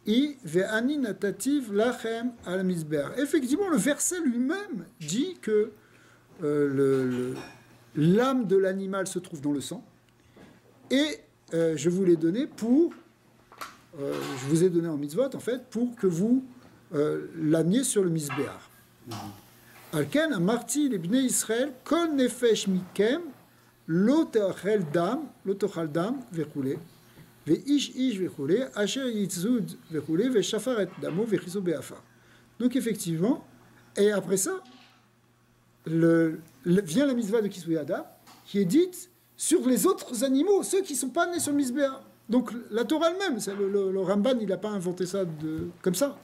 et ve'ani natativ lachem al misber. Effectivement, le verset lui-même dit que l'âme de l'animal se trouve dans le sang. Et je vous l'ai donné je vous ai donné en mitzvot, en fait, pour que vous l'ameniez sur le misber. Alken amarti les bnei Israël kol nefesh mikem lo teachel dam ve'chule. Donc effectivement, et après ça, vient la mitzvah de Kisui Adam, qui est dite sur les autres animaux, ceux qui ne sont pas nés sur le misbéa. Donc la Torah elle-même, le Ramban, il n'a pas inventé ça comme ça.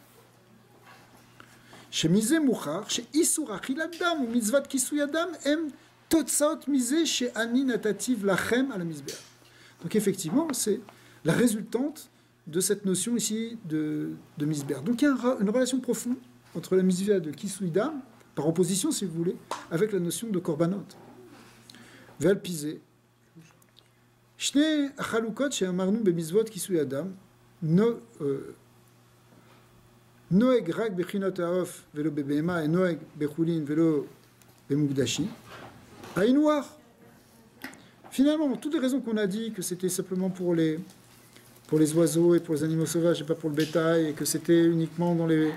Chez Misé Mouchar, chez Isur Achil Adam, ou mitzvah de Kisui Adam, em totsaot misé chez Ani Natativ Lachem à la misbéa. Donc effectivement, c'est la résultante de cette notion ici de misber. Donc il y a une relation profonde entre la mitzvah de Kisui Dam, par opposition si vous voulez, avec la notion de korbanot. Vel pisé. Shne achalukot she'amarnu b'mitzvot Kisui Adam noeg rak bechinot ha'of velo bebehema et noeg bechulin velo bemukdashi. Aïe noir. Finalement, toutes les raisons qu'on a dit que c'était simplement pour les oiseaux et pour les animaux sauvages et pas pour le bétail, et que c'était uniquement dans les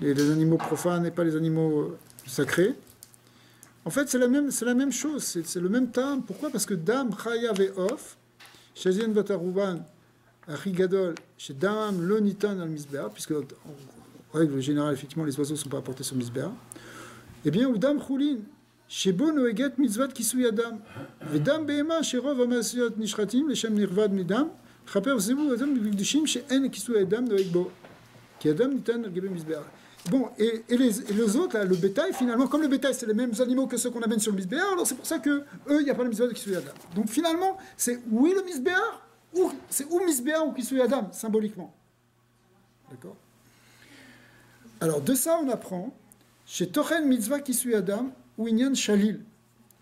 animaux profanes et pas les animaux sacrés. En fait, c'est la même chose, c'est le même terme. Pourquoi ? Parce que Dam, Chaya ve'of, Shazien Vatarouban, Achigadol, chez Dam, Lonitan al Misbéa, puisque en règle générale, effectivement, les oiseaux ne sont pas apportés sur Misbéa. Eh bien, ou Dam Choulin, chez Bon Oeget Mitzvat Kisui Adam, Vedam Behema, chez Rov Amasiot Nishratim, Leshem Nirvad Midam, Chaper Zebu Adam Bigdushim, chez En Kisui Adam Noegbo, qui Adam Nitan al Gebe Misbéa. Bon, et les autres, là, le bétail, finalement, comme le bétail, c'est les mêmes animaux que ceux qu'on amène sur le misbéar, alors c'est pour ça que eux, il n'y a pas le misbéar de Kisui Adam. Donc finalement, c'est oui le misbéar, ou c'est ou misbéar ou Kisui Adam, symboliquement. D'accord ? Alors de ça, on apprend, chez Tochen Mitzvah Kisui Adam, ou Inyan Shalil.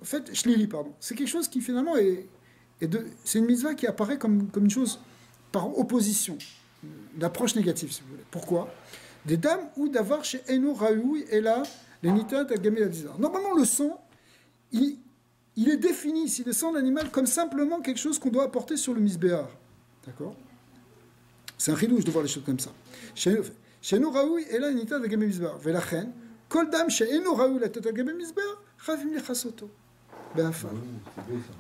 En fait, Shlili, pardon. C'est quelque chose qui finalement c'est une mitzvah qui apparaît comme une chose par opposition, une approche négative, si vous voulez. Pourquoi ? Des dames ou d'avoir chez Eno Raoui et là, les nitat à Gamé Adizar. Normalement, le sang, il est défini ici, le sang de l'animal, comme simplement quelque chose qu'on doit apporter sur le misbéar. D'accord ? C'est un chidouche de voir les choses comme ça. Chez Eno Raoui et là, les nitat à Gamé Misbéar. Velachen, Kol dam chez Eno Raoui la tête à Gamé Misbéar, Chavim lechasoto. Be'afar.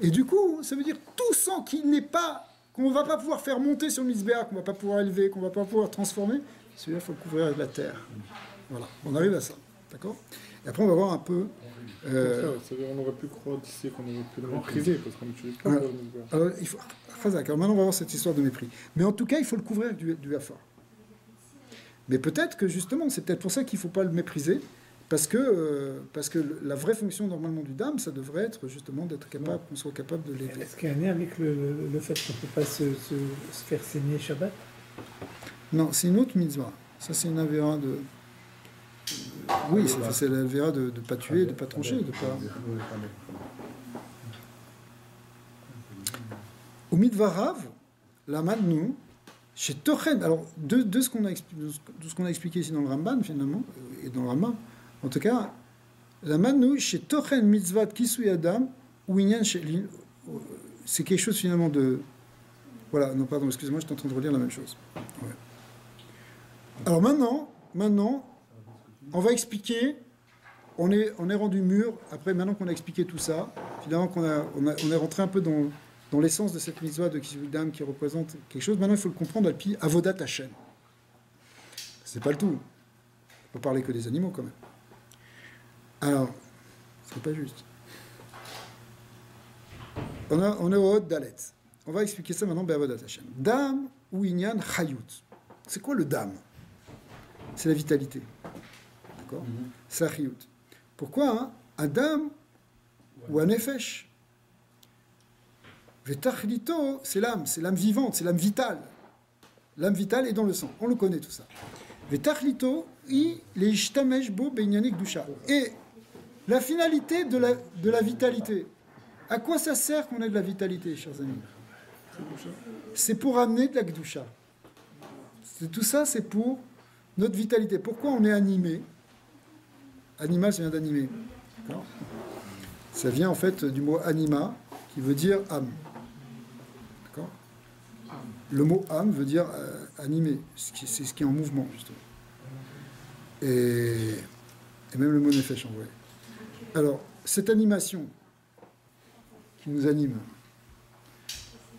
Et du coup, ça veut dire tout sang qui n'est pas, qu'on ne va pas pouvoir faire monter sur le Mizbeach, qu'on ne va pas pouvoir élever, qu'on ne va pas pouvoir transformer, celui-là, il faut le couvrir avec la terre. Voilà, on arrive à ça. D'accord? Et après, on va voir un peu. C'est-à-dire qu'on aurait pu croire d'ici qu'on aurait pu le mépriser, parce qu'on n'utilise pas le Mizbeach. Alors, il faut. Chazak. Alors maintenant, on va voir cette histoire de mépris. Mais en tout cas, il faut le couvrir avec du Afar. Mais peut-être que justement, c'est peut-être pour ça qu'il ne faut pas le mépriser, parce que la vraie fonction normalement du dame, ça devrait être justement d'être capable, qu'on soit capable de l'aider. Est-ce qu'il y a un lien avec le fait qu'on ne peut pas se faire saigner Shabbat? Non, c'est une autre mitzvah. Ça, c'est une avéra de. Oui, c'est l'avéra de ne pas tuer, de ne pas trancher, de pas. Au Midvarav, la Madnu, chez Tochen, alors de ce qu'on a expliqué ici dans le Ramban finalement, et dans le Rambam, en tout cas, la Madnu, chez Tochen Mitzvat Kisui Adam, ou Inyan, c'est quelque chose finalement de. Voilà, non, pardon, excusez-moi, j'étais en train de relire la même chose. Ouais. Alors maintenant, on va expliquer. On est rendu mûr, après, maintenant qu'on a expliqué tout ça, finalement on est rentré un peu dans l'essence de cette mitzvah de Kisudam qui représente quelque chose. Maintenant, il faut le comprendre alpi Avodat Hashem. C'est pas le tout. On peut parler que des animaux, quand même. Alors, c'est pas juste. On est au Hod Dalet. On va expliquer ça maintenant, Avodat Hashem. Dam ou Inyan Chayut. C'est quoi le dam? C'est la vitalité. D'accord? C'est la Chayut. Pourquoi un dam ou un nefesh? Vetachlito, c'est l'âme vivante, c'est l'âme vitale. L'âme vitale est dans le sang, on le connaît tout ça. Vetachlito, i le ishtamesh bo beinyanik dusha. Et la finalité de la vitalité. À quoi ça sert qu'on ait de la vitalité, chers amis? C'est pour amener de la gdusha. Tout ça, c'est pour notre vitalité. Pourquoi on est animé? Animal, ça vient d'animer. Ça vient en fait du mot anima, qui veut dire âme. D'accord? Le mot âme veut dire animé, c'est ce qui est en mouvement, justement. Et même le mot nefesh en vrai. Alors, cette animation qui nous anime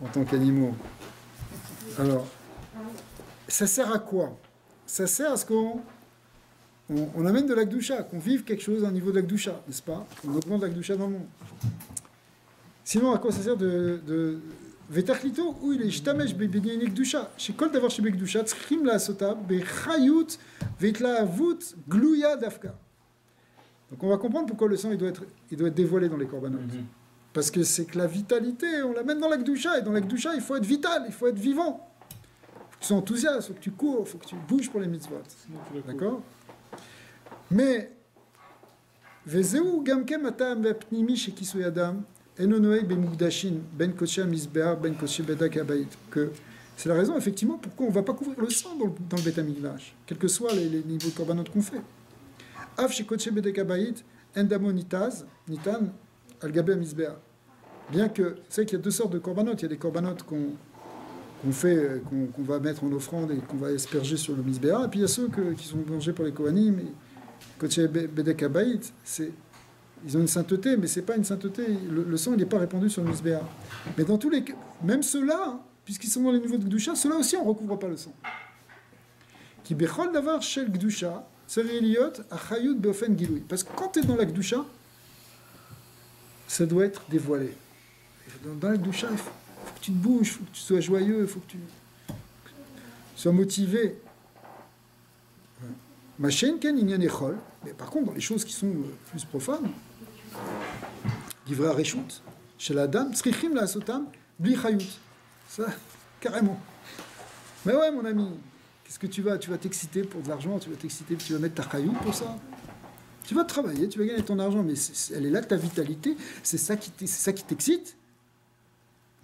en tant qu'animaux, alors, ça sert à quoi? Ça sert à ce qu'on amène de l'Akdoucha, qu'on vive quelque chose au niveau de l'Akdoucha, n'est-ce pas? On augmente l'Akdoucha dans le monde. Sinon, à quoi ça sert de Vetachlito, où il est Shtamesh Bebegin Kdusha, chez Kol Davar Shebe Kdusha, Tzchim la Sota, Bechayut, Vetlaavut, Gluya Dafka. Donc on va comprendre pourquoi le sang il doit être dévoilé dans les corbanotes. Parce que c'est que la vitalité, on l'amène dans l'Akdoucha, et dans l'Akdoucha, il faut être vital, il faut être vivant. Il faut que tu sois enthousiaste, il faut que tu cours, il faut que tu bouges pour les mitzvot. D'accord? Mais, Vezeu Gamkem Atam Vepnimi chez Kisui Adam, Enonoei Bemugdashin, Ben Kocha Misbear, Ben Kocha Bedak Abayit. Que c'est la raison, effectivement, pourquoi on ne va pas couvrir le sang dans le Bet Amigdash, quels que soient les niveaux de corbanotes qu'on fait. Av chez Kocha Bedak Abayit, Endamo Nitaz, Nitan, Al-Gabe Misbear. Bien que, vous savez qu'il y a deux sortes de corbanotes. Il y a des corbanotes qu'on va mettre en offrande et qu'on va asperger sur le Misbear, et puis il y a ceux qui sont mangés pour les Kohanim. Koché Bedek Abayit, ils ont une sainteté, mais c'est pas une sainteté. Le sang, il n'est pas répandu sur le Misbéa. Mais dans tous les cas, même ceux-là, hein, puisqu'ils sont dans les niveaux de Gdusha, ceux-là aussi, on ne recouvre pas le sang. Qui bechol davar shel Gdusha, tsareliot achayut beofen giloui. Parce que quand tu es dans la Gdusha, ça doit être dévoilé. Dans la Gdusha, il faut que tu te bouges, il faut que tu sois joyeux, il faut que tu sois motivé. Mais par contre, dans les choses qui sont plus profanes, livré à Réchout, chez la dame, Tzrichim la Sotam, Bli Chayut. Ça, carrément. Mais ouais, mon ami, qu'est-ce que tu vas t'exciter pour de l'argent, tu vas mettre ta Chayut pour ça. Tu vas travailler, tu vas gagner ton argent, mais elle est là, ta vitalité, c'est ça qui t'excite.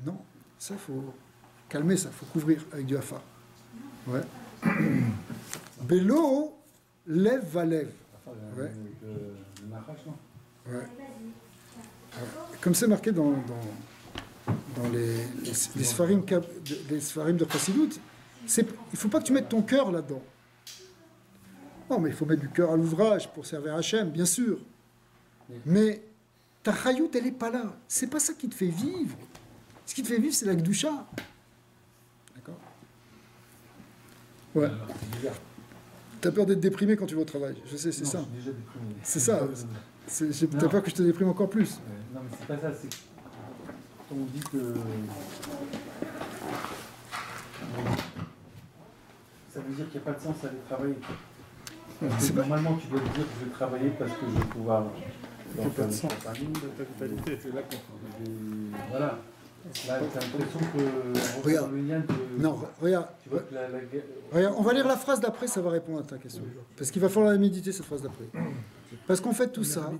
Non, ça, il faut calmer ça, il faut couvrir avec du Hafa. Ouais. Bélo, lève va lève. Ouais. Ouais. Comme c'est marqué dans les Sfarim de Chassidut, il ne faut pas que tu mettes ton cœur là-dedans. Non, mais il faut mettre du cœur à l'ouvrage pour servir Hachem, bien sûr. Mais ta chayout, elle n'est pas là. C'est pas ça qui te fait vivre. Ce qui te fait vivre, c'est la Gdusha. D'accord? Ouais. C'est bizarre. T'as peur d'être déprimé quand tu vas au travail. Je sais, c'est Non, ça. je suis déjà déprimé. C'est ça. T'as Non. peur que je te déprime encore plus. Non, mais c'est pas ça, c'est que quand on dit que. Ça veut dire qu'il n'y a pas de sens à aller travailler. C'est pas- Normalement, tu dois te dire que je vais travailler parce que je vais pouvoir. Il n'y a pas de sens de ta vitalité. C'est là qu'on trouve des... Voilà. Là, t'as l'impression que. Regarde. Dans le lien de. Non, regarde. Tu vois que la guerre. Regarde, on va lire la phrase d'après, ça va répondre à ta question. Parce qu'il va falloir la méditer, cette phrase d'après. Parce qu'en fait, tout ça...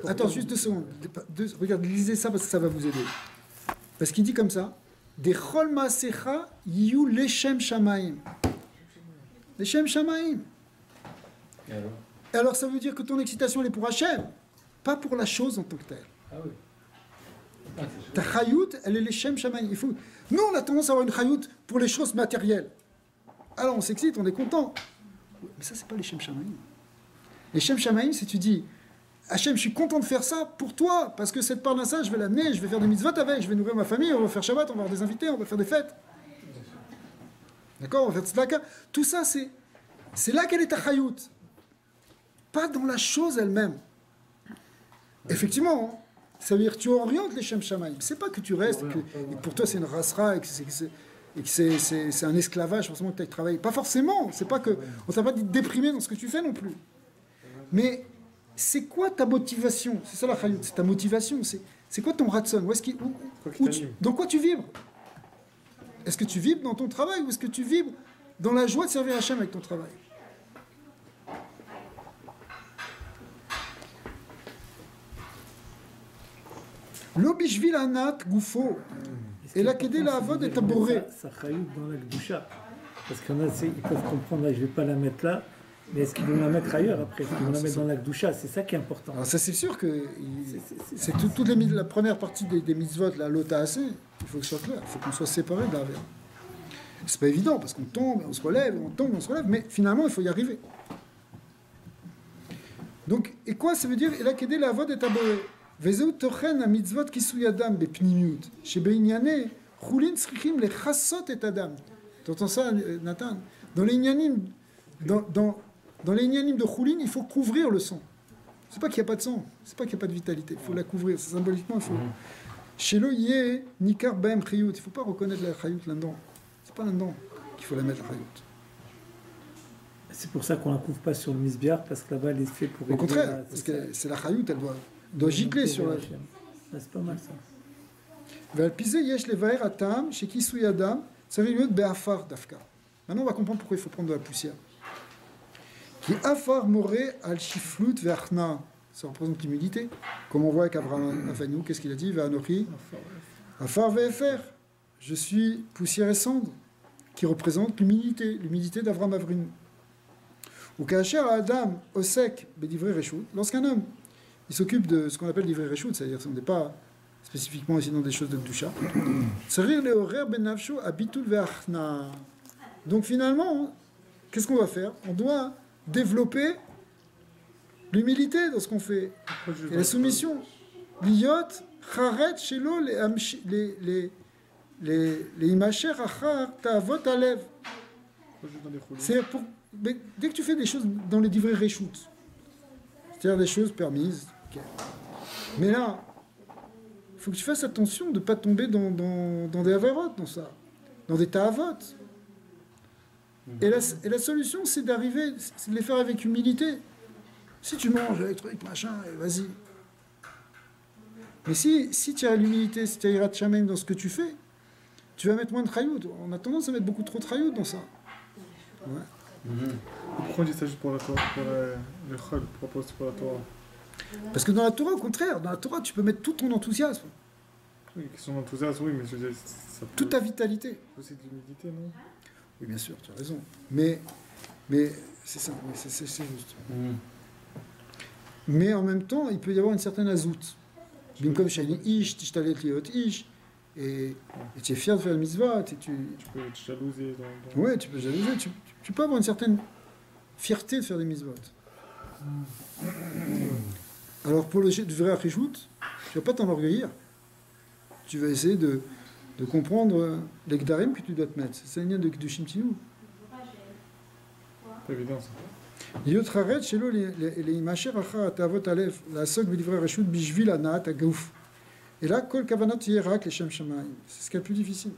Attends, juste 2 secondes. Regarde, lisez ça parce que ça va vous aider. Parce qu'il dit comme ça, des chol maasecha yiyu leshem shamaim. Leshem shamaim. Et alors Et alors, ça veut dire que ton excitation, elle est pour Hachem, pas pour la chose en tant que telle. Ah oui. Ah, c'est Ta chayout, elle est leshem shamaim. Il faut... Nous, on a tendance à avoir une chayout pour les choses matérielles. Alors, on s'excite, on est content. Mais ça, c'est pas leshem shamaim. Leshem shamaim, c'est tu dis, Hachem, je suis content de faire ça pour toi, parce que cette parnassa, je vais l'amener, je vais faire des mitzvot avec, je vais nourrir ma famille, on va faire Shabbat, on va avoir des invités, on va faire des fêtes. D'accord? On va faire tzedaka. Tout ça, c'est là qu'elle est ta chayout. Pas dans la chose elle-même. Effectivement, hein, ça veut dire que tu orientes les Shem Shamaim. C'est pas que tu restes, et que pour toi c'est une rasra, et que c'est un esclavage, forcément que tu ailles travailler. Pas forcément, c'est pas que. On t'a pas dit de déprimer dans ce que tu fais non plus. Mais c'est quoi ta motivation? C'est ça la chayout, c'est ta motivation. C'est quoi ton ratson? Dans quoi tu vibres? Est-ce que tu vibres dans ton travail ou est-ce que tu vibres dans la joie de servir Hachem avec ton travail? L'obishvil anat goufo. Et la kedé la avod est aboré. Ça chayout dans la Gdusha. Parce qu'il y en a, ils peuvent comprendre, là, je ne vais pas la mettre là, mais est-ce qu'ils vont la mettre ailleurs après? Est-ce qu'ils vont la mettre dans la Gdusha? C'est ça qui est important. Alors ça c'est sûr que c'est toute la première partie des mitzvot, la lota assez, il faut que ce soit clair, il faut qu'on soit séparés de la verre. C'est pas évident parce qu'on tombe, on se relève, on tombe, on se relève, mais finalement il faut y arriver. Donc, et quoi ça veut dire? Et la kedé la avod est aboré. Vezeu tochen a mitzvot kisui adam bepnimiut. Shebeinyane chulin tzrichim le chassot et adam. T'entends ça, Nathan? Dans les inyanim, dans les inyanim de chulin, il faut couvrir le sang. C'est pas qu'il n'y a pas de sang, c'est pas qu'il n'y a pas de vitalité. Il faut la couvrir. Symboliquement, il faut. Chez le yé nikar bem chayut. Il ne faut pas reconnaître la chayut là-dedans. C'est pas là-dedans qu'il faut la mettre la chayut. C'est pour ça qu'on ne la couvre pas sur le misbiar, parce que là-bas, elle est faite pour... Au contraire, parce que c'est la chayut, elle doit gicler sur la... C'est pas mal ça. Valpisé yesh levaer atam, chez kisui adam, ça veut dire be'afar dafka. Maintenant, on va comprendre pourquoi il faut prendre de la poussière. Qui afar moré al shiflut ve'achna. Ça représente l'humilité. Comme on voit avec Abraham Avinu, qu'est-ce qu'il a dit? Ve'anochi. Afar ve'efer. Je suis poussière et cendre, qui représente l'humilité d'Abraham Avinu. Ou kacher Adam osek bedivrei reshut. Lorsqu'un homme il s'occupe de ce qu'on appelle divrei reshut, c'est-à-dire qu'on n'est pas spécifiquement ici dans des choses de Kedusha. Tsarir leorer ben nafsho abitul ve'achna. Donc finalement, qu'est-ce qu'on va faire? On doit développer l'humilité dans ce qu'on fait. Et la soumission. Liyot charet shelo les imacher achar ta'avot alev. C'est pour... Mais dès que tu fais des choses dans les divrei reshut, c'est-à-dire des choses permises, okay. Mais là, il faut que tu fasses attention de ne pas tomber dans des averot, dans ça, dans des ta'avot. Et la solution, c'est d'arriver, c'est de les faire avec humilité. Si tu manges les trucs, machin, vas-y. Mais si tu as l'humilité, si tu as irat shamayim dans ce que tu fais, tu vas mettre moins de trayout. On a tendance à mettre beaucoup trop de trayout dans ça. Ouais. Pourquoi on dit ça juste pour la Torah, pour le Chol, pourquoi pas pour la Torah? Parce que dans la Torah, au contraire, dans la Torah, tu peux mettre tout ton enthousiasme, Oui, question d'enthousiasme, oui, mais je veux dire, ça peut toute ta vitalité. aussi de l'humilité, non? Oui, bien sûr, tu as raison. Mais c'est ça, oui, c'est juste. Mais en même temps, il peut y avoir une certaine azout. Comme Shani Ish, Tishtalet Liot Ish, et tu es fier de faire le mitzvah, Tu peux être jalousé dans... Ouais, tu peux jalouser, tu peux avoir une certaine fierté de faire des mitzvot. Alors pour le vrai Achichout, tu vas pas t'enorgueillir. Tu vas essayer de comprendre les Gdarim que tu dois te mettre. C'est un lien de Kedushim Tinu. C'est évident ça. Yotraret shelo leimasher achar atavot alef לעסוק בדברי הרשות בשביל הנעת הגוף. Et là, kol kavanat tהיה רק לשם שמיים. C'est ce qui est le plus difficile.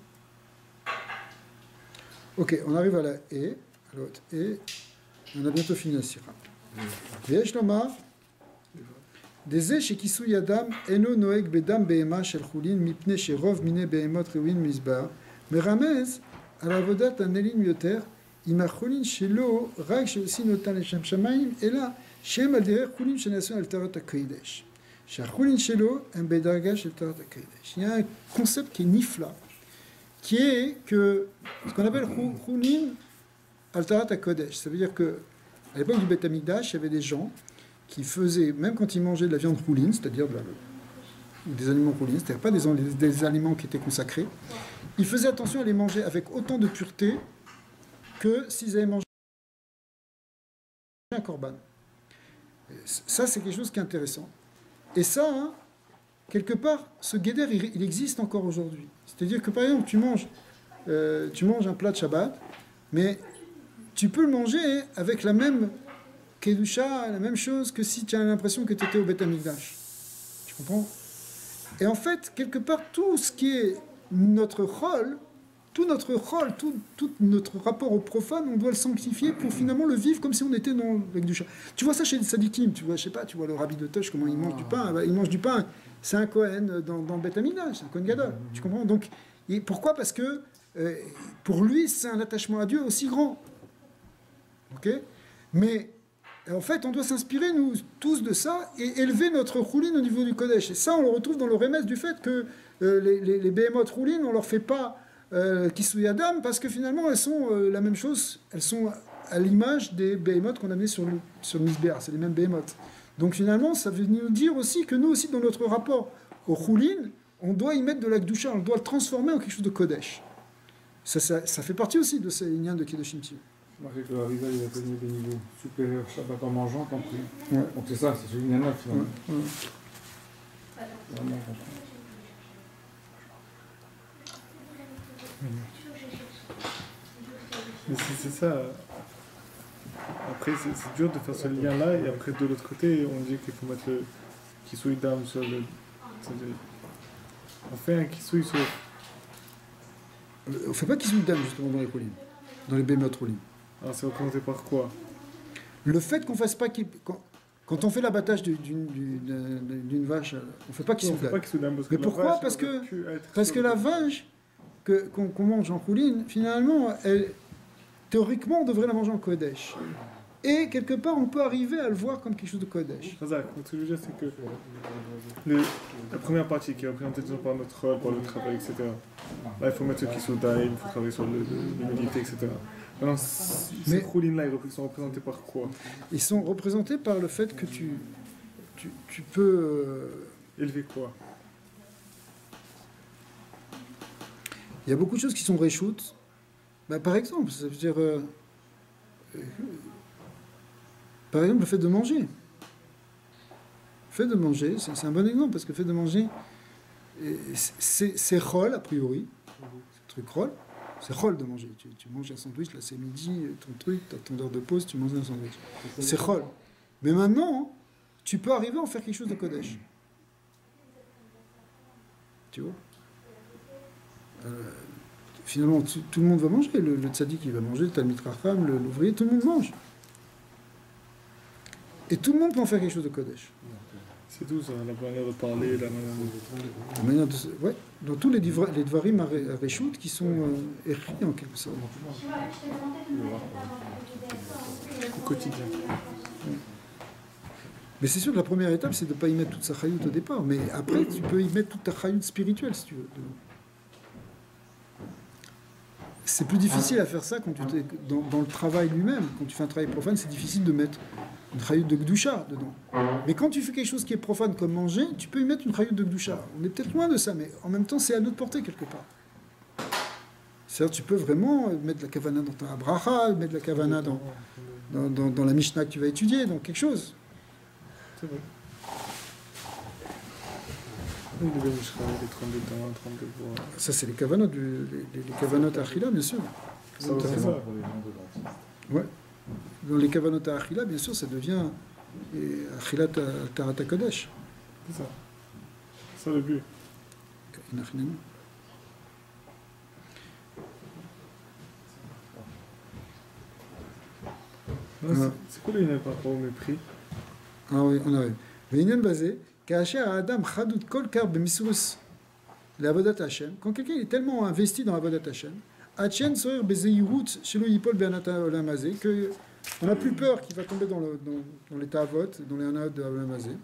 Ok, on arrive à la et, à l'autre et, on a bientôt fini la sira. ויש לומר, דזה שכיסוי אדם אינו נוהג בדם בהמה של חולין מפני שרוב מיני בהמות ראויים מזבח, מרמז על עבודת הנלים יותר, עם החולין שלו רק שעושים אותן לשם שמיים, אלא שהם על דרך חולין שנעשו על טהרת הקודש. שהחולין שלו הם בדרגה של טהרת הקודש. Il y a un concept qui est nifla, qui est que ce qu'on appelle חולין על טהרת הקודש. Ça veut dire que à l'époque du Beth Amikdash, il y avait des gens qui faisaient, même quand ils mangeaient de la viande rouline, c'est-à-dire des aliments roulines, c'est-à-dire pas des aliments qui étaient consacrés, ils faisaient attention à les manger avec autant de pureté que s'ils avaient mangé un korban. Ça, c'est quelque chose qui est intéressant. Et ça, hein, quelque part, ce guéder, il existe encore aujourd'hui. C'est-à-dire que, par exemple, tu manges un plat de Shabbat, mais tu peux le manger avec la même kedusha, la même chose que si tu as l'impression que tu étais au Beth Amikdash. Tu comprends? Et en fait, quelque part, tout ce qui est notre rôle, tout notre rapport au profane, on doit le sanctifier pour finalement le vivre comme si on était dans le kedusha. Tu vois ça chez les sadikim, tu vois, je sais pas, tu vois le rabbi de Tosh, comment il mange du pain. Il mange du pain, c'est un Kohen dans le Beth Amikdash, c'est un Kohen Gadol. Tu comprends? Donc, et pourquoi? Parce que pour lui, c'est un attachement à Dieu aussi grand. Ok? Mais en fait, on doit s'inspirer, nous tous, de ça et élever notre rouline au niveau du Kodesh. Et ça, on le retrouve dans le remède du fait que les behemoth roulines, on leur fait pas Kisui Adam parce que finalement, elles sont la même chose. Elles sont à l'image des behemoth qu'on a mis sur le Misbéar. C'est les mêmes behemoth. Donc finalement, ça veut nous dire aussi que nous aussi, dans notre rapport au roulines, on doit y mettre de la Gdusha, on doit le transformer en quelque chose de Kodesh. Ça fait partie aussi de ces liens de Kedoshim Tinu. Marqué que Harisa, il a connu des niveaux supérieurs Shabbat en mangeant, compris. Ouais. Donc c'est ça, c'est une nana finalement. Vraiment, Mais c'est ça. Après, c'est dur de faire ce lien-là, et après, de l'autre côté, on dit qu'il faut mettre le Kisui Dam sur le. On fait un Kisui sur. On ne fait pas Kisui Dam justement dans les roulines, dans les behemoth roulines. Alors c'est représenté par quoi? Le fait qu'on fasse pas quand on fait l'abattage d'une vache, on fait pas Kisui Dam. Mais pourquoi? Parce que la vache qu'on mange en rouline, finalement, théoriquement, on devrait la manger en Kodesh. Et quelque part, on peut arriver à le voir comme quelque chose de Kodesh. Razak, ce que je veux dire, c'est que la première partie qui est représentée par notre rôle, par le travail, etc. Là, il faut mettre ce Kisui Dam, il faut travailler sur l'humilité, etc. Maintenant, ces roulines-là, ils sont représentés par quoi? Ils sont représentés par le fait que tu peux... Élever quoi? Il y a beaucoup de choses qui sont réchoutes. Bah, par exemple, ça veut dire... par exemple, le fait de manger. Le fait de manger, c'est un bon exemple, parce que le fait de manger, c'est rôle, a priori. C'est un truc rôle. C'est rôle de manger. Tu manges un sandwich, là c'est midi, ton truc, tu as ton heure de pause, tu manges un sandwich. C'est rôle. Mais maintenant, tu peux arriver à en faire quelque chose de Kodesh. Tu vois? Finalement, tout le monde va manger. Le tzaddik, il va manger, le Talmid Chacham, l'ouvrier, tout le monde mange. Et tout le monde peut en faire quelque chose de Kodesh. C'est tout ça, la manière de parler, la manière de... Ouais, dans tous les Dvarim à Réchout qui sont écrits en quelque sorte. Au quotidien. Mais c'est sûr que la première étape, c'est de ne pas y mettre toute sa chayout au départ. Mais après, tu peux y mettre toute ta chayout spirituelle, si tu veux. C'est plus difficile à faire ça quand dans le travail lui-même. Quand tu fais un travail profane, c'est difficile de mettre une chayout de Gdusha dedans. Mais quand tu fais quelque chose qui est profane comme manger, tu peux y mettre une chayout de Gdusha. On est peut-être loin de ça, mais en même temps, c'est à notre portée quelque part. C'est-à-dire, tu peux vraiment mettre la kavana dans ta bracha, mettre la kavana dans la Mishnah que tu vas étudier, dans quelque chose. C'est vrai. Oui, le Bemishra, les 32 temps, 32 voix. Ça, c'est les kavanot, les kavanot achila, bien sûr. Ça aussi, ça. Pour les gens de l'artiste. Ouais. Dans les kavanot achila, bien sûr, ça devient achila tarata kodesh. C'est ça. C'est ça le but. Inachinenu. Non, c'est quoi le par rapport au mépris? Ah oui, on arrive. Veinen basé, kacher adam chadout kol kar b'misrus l'avodat Hashem. Quand quelqu'un est tellement investi dans l'avodat Hashem, Hachem soir bezeirut shelo yipol be'anata olam hazeh, que on n'a plus peur qu'il va tomber dans les ta'avot, dans les anat de olam hazeh.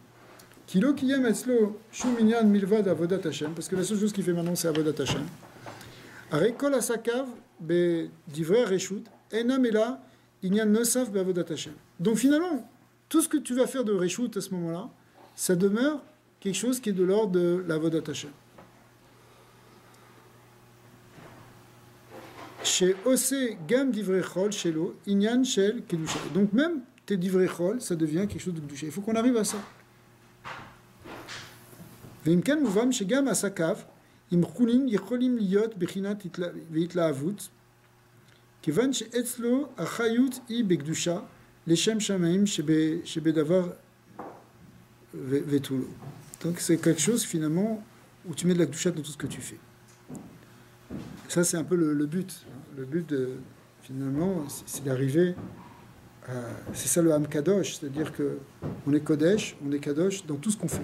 Kilo kiyem etzlo shum inyan milvad avodat Hashem, parce que la seule chose qu'il fait maintenant c'est avodat Hashem. Arek kol asakav be'divrei reshut enam ela inyan nosaf be'avodat Hashem. Donc finalement, tout ce que tu vas faire de reshut à ce moment-là, ça demeure quelque chose qui est de l'ordre de l'avodat Hashem. Chez Ose Gam Divrei Chol, chez l'eau, Inyan Shel Kedusha. Donc même tes Divrei Chol, ça devient quelque chose de Kedusha. Il faut qu'on arrive à ça. Vimken Mouvam, chez Gam Asakav, Im Chulin, Yecholim Liyot, Bechinat Veitlaavut, Kevan chez Etzlo, Achayut, I Bekdusha, Leshem Shamaim, chez Bedavar Vetulo. Donc c'est quelque chose finalement où tu mets de la Kedusha dans tout ce que tu fais. Ça, c'est un peu le but. Le but, finalement, c'est d'arriver à... C'est ça le Ham Kadosh, c'est-à-dire qu'on est Kodesh, on est Kadosh dans tout ce qu'on fait.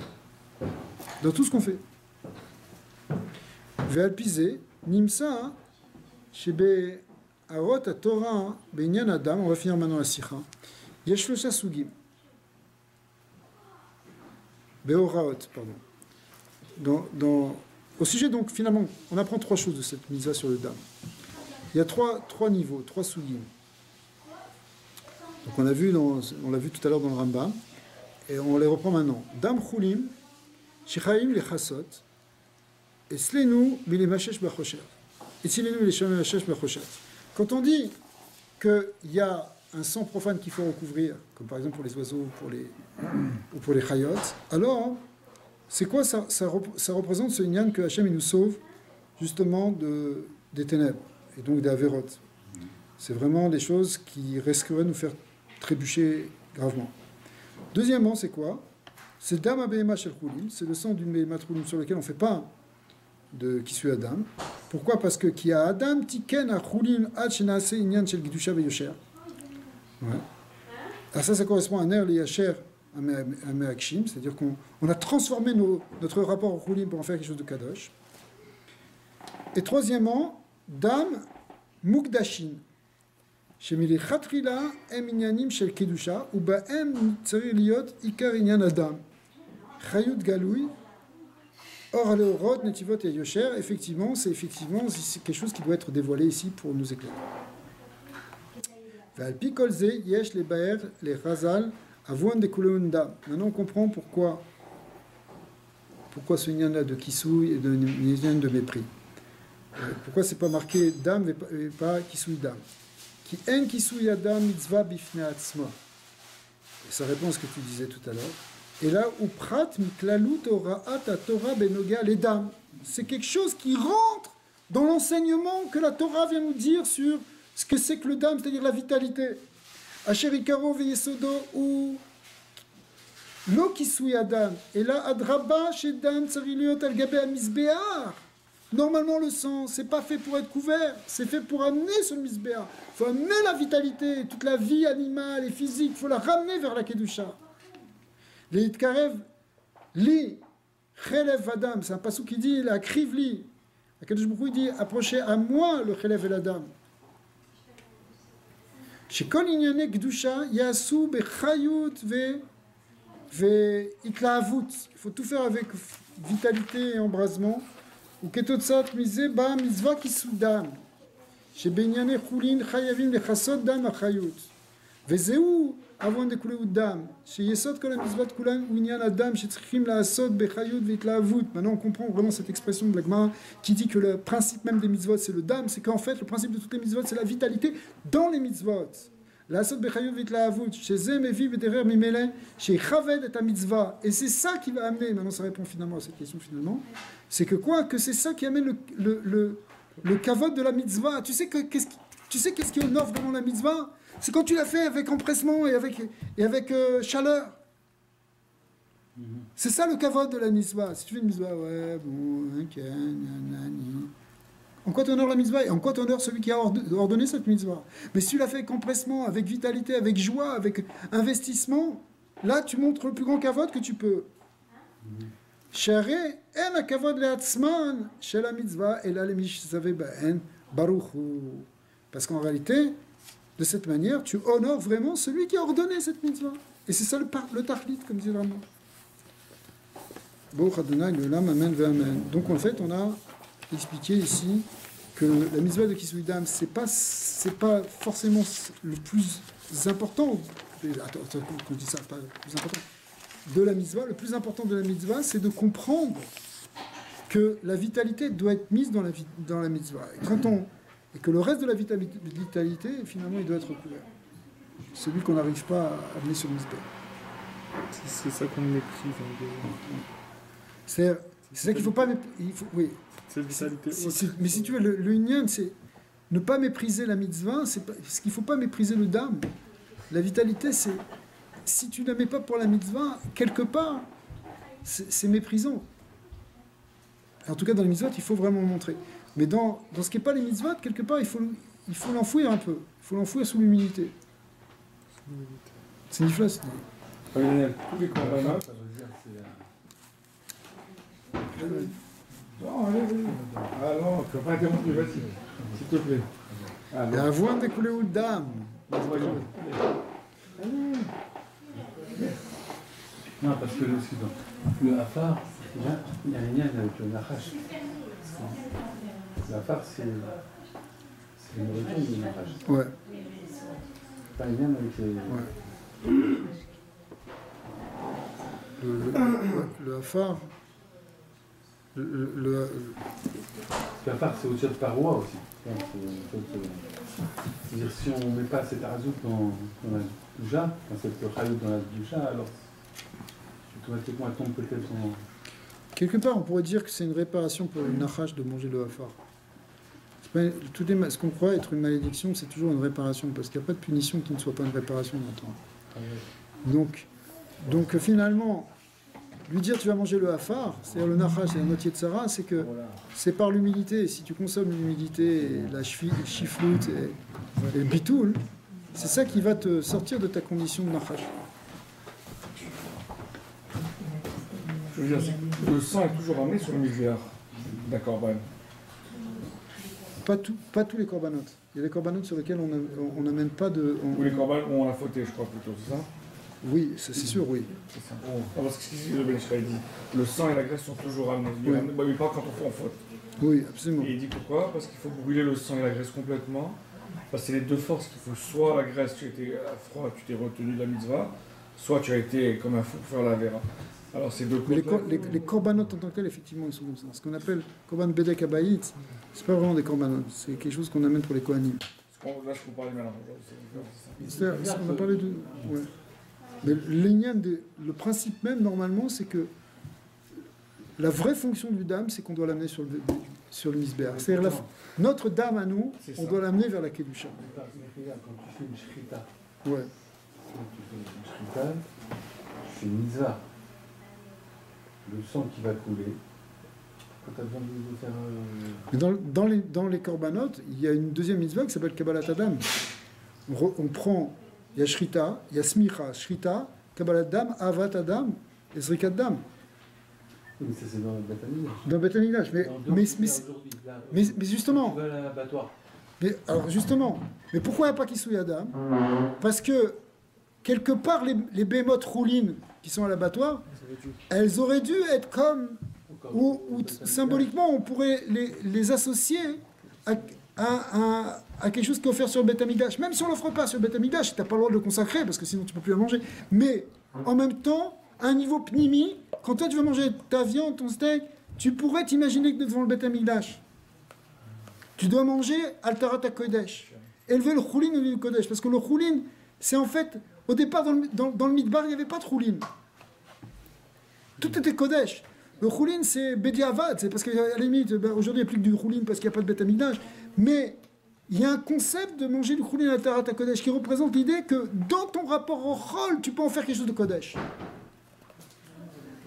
Dans tout ce qu'on fait. Ve'alpizé, Nimsa, Shebe Arot à Torah, Benyan Adam, on va finir maintenant la Sikha. Yeshlosha Sugim. Beoraot, pardon. Au sujet, donc, finalement, on apprend trois choses de cette mitzvah sur le dam. Il y a trois niveaux, trois sugim. Donc, on l'a vu tout à l'heure dans le Rambam, et on les reprend maintenant. Dam chulim, shichaim le chasot, et slenu bilemashesh bachosher. Et slenu bilemashesh bachosher. Quand on dit qu'il y a un sang profane qu'il faut recouvrir, comme par exemple pour les oiseaux ou pour les chayot, alors... C'est quoi ça représente ce Inyan que Hachem il nous sauve justement des ténèbres et donc des Averot. C'est vraiment des choses qui risqueraient de nous faire trébucher gravement. Deuxièmement, c'est quoi? C'est Dam Abehema Shel Chulim, c'est le sang d'une Behema Chulim sur lequel on ne fait pas de Kisui Adam. Pourquoi? Parce que Ki a Adam Tiken a Chulim Ad Shenase Inyan Shel Gidusha Veyosher. Alors ça correspond à un air Yasher à Me'akshim, c'est-à-dire qu'on a transformé notre rapport au Chulim pour en faire quelque chose de Kadosh. Et troisièmement, Dam Mukdashin. Shemili Chatrila Em Inyanim Shel Kedusha, ou Ba'em Tzari Liot Ikar Inyan Adam. Chayut Galoui, Or Aleorod, Netivot et Yosher, effectivement, c'est quelque chose qui doit être dévoilé ici pour nous éclairer. Valpi Kolze, Yesh les Baer, les Razal, Avouan de Kuleunda. Maintenant on comprend pourquoi ce lien là de Kisui et de lien de mépris. Pourquoi c'est pas marqué Dam et pas Kisui Dam. Qui en Kisui Adam mitzvah bifne atzma. Ça répond à ce que tu disais tout à l'heure. Et là où prat miklalut oraat a Torah benoga les Dam. C'est quelque chose qui rentre dans l'enseignement que la Torah vient nous dire sur ce que c'est que le Dam, c'est-à-dire la vitalité. Asherikaro veyesodo ou lo kisui adam. Et là, adraba chez Dan tsariliot al gabe amizbear. Normalement, le sang, c'est pas fait pour être couvert, c'est fait pour amener sur le misbéar. Il faut amener la vitalité, toute la vie animale et physique, il faut la ramener vers la kedusha. Les itkarev li chelev adam, c'est un passou qui dit la kriv li. La Kadosh Baruch Hu dit approchez à moi le chelev et l'adam. Chez Kol Inyane Gdusha, Yasu Bechayut Veitlaavut. Il faut tout faire avec vitalité et embrasement. Ou Ketotsat Mise Ba Mizva Kisudam. Chez Benyane Chulin Chayavim Lechasot Dam Achayut. Vezeu Avon de Kuleu Dam. Chez Yesod Kol Mizvat Kulan Unyan Adam. Chez Tzrichim Laasot Bechayut Veitlaavut. Maintenant on comprend vraiment cette expression de l'Agma qui dit que le principe même des mitzvot c'est le Dam. C'est qu'en fait le principe de toutes les mitzvot c'est la vitalité dans les mitzvot. לעשות בחיות והתלהבות, שזה מביא בדרר ממילא, שיכבד את המצווה. Et c'est ça qui va amener, maintenant ça répond finalement à cette question finalement, c'est que quoi? Que c'est ça qui amène le kavod de la mitzvah. Tu sais qu'est-ce qui honore vraiment la mitzvah? C'est quand tu l'as fait avec empressement et avec chaleur. C'est ça le kavod de la mitzvah. Si tu fais une mitzvah, ouais, bon, ok, nanani. En quoi tu honores la mitzvah et en quoi tu honores celui qui a ordonné cette mitzvah. Mais si tu l'as fait avec empressement, avec vitalité, avec joie, avec investissement, là tu montres le plus grand kavod que tu peux. Sharé en kavod le'atzman chez la mitzvah et là les mishzaveh ba'en baruchu. Parce qu'en réalité, de cette manière, tu honores vraiment celui qui a ordonné cette mitzvah. Et c'est ça le tachlit, comme dit le Rambam. Baruch Adonai l'olam, amen ve'amen. Donc en fait, on a expliqué ici que la mitzvah de Kisudam, c'est pas forcément le plus important. Attends, quand je dis ça, pas le plus important de la mitzvah. Le plus important de la mitzvah, c'est de comprendre que la vitalité doit être mise dans la mitzvah. Et que le reste de la vitalité, finalement, il doit être couvert. Celui qu'on n'arrive pas à amener sur le mitzvah. C'est ça qu'on méprise. C'est ça qu'il ne faut pas... Oui. C'est la vitalité. Mais si tu veux, le union, c'est ne pas mépriser la mitzvah, c'est parce qu'il ne faut pas mépriser le dam. La vitalité, c'est... Si tu ne la mets pas pour la mitzvah, quelque part, c'est méprisant. En tout cas, dans les mitzvot, il faut vraiment le montrer. Mais dans ce qui n'est pas les mitzvot, quelque part, il faut l'enfouir un peu. Il faut l'enfouir sous l'humilité. C'est une phrase. Tous les corbanotes, ça veut dire c'est... Non, allez. Ah non, tu ne vas pas interrompre, vas-y, s'il te plaît. Et avoir découlé ou dam. Non, parce que le Hafar, déjà, il y a un lien avec le Nachash. Le Hafar, c'est une nourriture du Nachash. Ouais. Pas un lien avec les... Ouais. Le Hafar... Le Hafar, c'est au-dessus de paroi aussi. C'est-à-dire, si on ne met pas cette razout dans la doucha, dans cette rayout dans la doucha, alors automatiquement elle tombe peut-être en... Quelque part, on pourrait dire que c'est une réparation pour le Nachash de manger le Hafar. Ce qu'on croit être une malédiction, c'est toujours une réparation, parce qu'il n'y a pas de punition qui ne soit pas une réparation dans le temps. Donc finalement, lui dire tu vas manger le Hafar, c'est-à-dire le Nachash et la moitié de Sarah, c'est que c'est par l'humilité. Si tu consommes l'humilité, la chifloute et le bitoul, c'est ça qui va te sortir de ta condition de Nachash. Je veux dire, le sang est toujours amené sur le misère d'un corban. Pas tous les corbanotes. Il y a des corbanotes sur lesquels on n'amène pas de... Ou les corbans ont la faute, je crois, plutôt, c'est ça? Oui, c'est sûr, oui. C'est ça. Non, parce que ce que le Ben Ishraï dit, le sang et la graisse sont toujours amenés. Oui. Il parle quand on fait en faute. Oui, absolument. Et il dit pourquoi? Parce qu'il faut brûler le sang et la graisse complètement. Parce que c'est les deux forces qu'il faut. Soit la graisse, tu étais à froid, tu t'es retenu de la mitzvah, soit tu as été comme un fou pour faire la vera. Alors c'est deux Mais côtés. les corbanotes en tant que tels, effectivement, ils sont comme ça. Ce qu'on appelle korban bedek abayit, c'est pas vraiment des corbanotes, c'est quelque chose qu'on amène pour les kohanim. Là, je peux parler maintenant. C'est-à-dire, on a parlé de... Ouais. Mais le principe même, normalement, c'est que la vraie fonction du dam, c'est qu'on doit l'amener sur le misbéach. C'est-à-dire notre dame à nous, on doit l'amener vers la kedusha. Quand tu fais une shrita, Ouais. c'est une mitzvah. Le sang qui va couler, quand tu as besoin de faire... Mais dans les corbanotes, il y a une deuxième mitzvah qui s'appelle Kabbalat Adam. On prend, il y a Shrita, il y a Smicha, Shrita, Kabbalat Dam, Avat Adam et Zrikat Dam. Oui, mais ça c'est dans le Beth Amikdash. Dans Beth Amikdash. Mais justement... Tu vas à l'abattoir. Alors justement, mais pourquoi il n'y a pas Kisui Adam? Parce que quelque part, les bémotes roulines qui sont à l'abattoir, elles auraient dû être comme, ou symboliquement, on pourrait les associer à quelque chose qui est offert sur le Beth Amikdash. Même si on ne l'offre pas sur le Beth Amikdash, tu n'as pas le droit de le consacrer, parce que sinon tu ne peux plus la manger. Mais en même temps, à un niveau pnimi, quand toi tu vas manger ta viande, ton steak, tu pourrais t'imaginer que devant le Beth Amikdash, tu dois manger Altarat HaKodesh. Élever le Choulin au lieu du Kodesh. Parce que le Choulin, c'est en fait, au départ, dans le Midbar, il n'y avait pas de Choulin. Tout était Kodesh. Le Choulin, c'est Bediavad, c'est parce qu'à la limite, aujourd'hui, il n'y a plus que du Choulin parce qu'il n'y a pas de Beth Amikdash. Mais il y a un concept de manger du Choulin à la Tarat Kodesh qui représente l'idée que dans ton rapport au Chol, tu peux en faire quelque chose de Kodesh.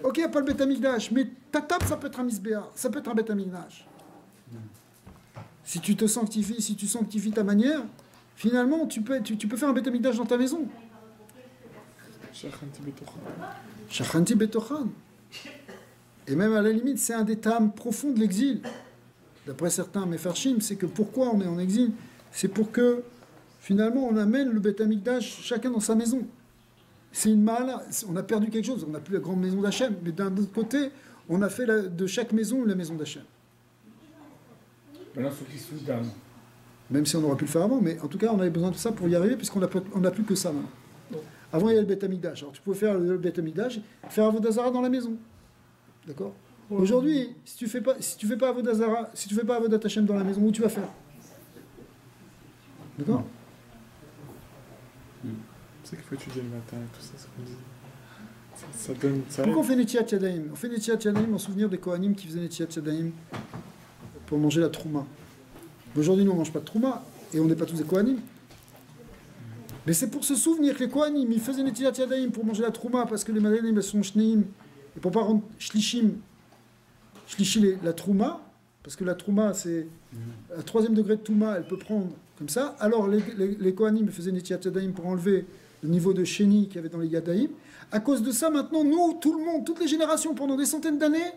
Ok, il n'y a pas le Beth Amikdash, mais ta table, ça peut être un Misbéa, ça peut être un Beth Amikdash. Si tu te sanctifies, si tu sanctifies ta manière, finalement, tu peux faire un Beth Amikdash dans ta maison. Shachanti Betochan. Et même à la limite, c'est un des thèmes profonds de l'exil. D'après certains Mefarshim, c'est que pourquoi on est en exil, c'est pour que finalement on amène le Beth Amikdash chacun dans sa maison. C'est une mala, on a perdu quelque chose, on n'a plus la grande maison d'Hachem, mais d'un autre côté, on a fait de chaque maison la maison d'Hachem. Maintenant, ceux qui sont dames. Même si on aurait pu le faire avant, mais en tout cas, on avait besoin de ça pour y arriver, puisqu'on n'a plus que ça maintenant. Avant, il y avait le Beth Amikdash. Alors, tu pouvais faire le Beth Amikdash, faire Avodazara dans la maison. D'accord ? Aujourd'hui, si tu fais pas Avodazara, si tu fais pas Avodat Hashem dans la maison, où tu vas faire ? D'accord ? C'est qu'il faut étudier le matin et tout ça, c'est comme ça donne ça. Pourquoi on fait Netiat Yadayim ? On fait Netiat Yadayim en souvenir des Kohanim qui faisaient Netiat Yadayim pour manger la Trouma. Aujourd'hui, nous, on ne mange pas de Trouma, et on n'est pas tous des Kohanim. Mais c'est pour se souvenir que les Kohanim, ils faisaient Netiat Yadayim pour manger la Trouma, parce que les Madanim, elles sont Shneim, et pour pas rendre Shlishim, la Trouma, parce que la Trouma, c'est à 3e degré de Touma, elle peut prendre comme ça. Alors, les Kohanim faisaient Netiat Yadayim pour enlever le niveau de Sheni qu'il y avait dans les Yadayim. À cause de ça, maintenant, nous, tout le monde, toutes les générations, pendant des centaines d'années,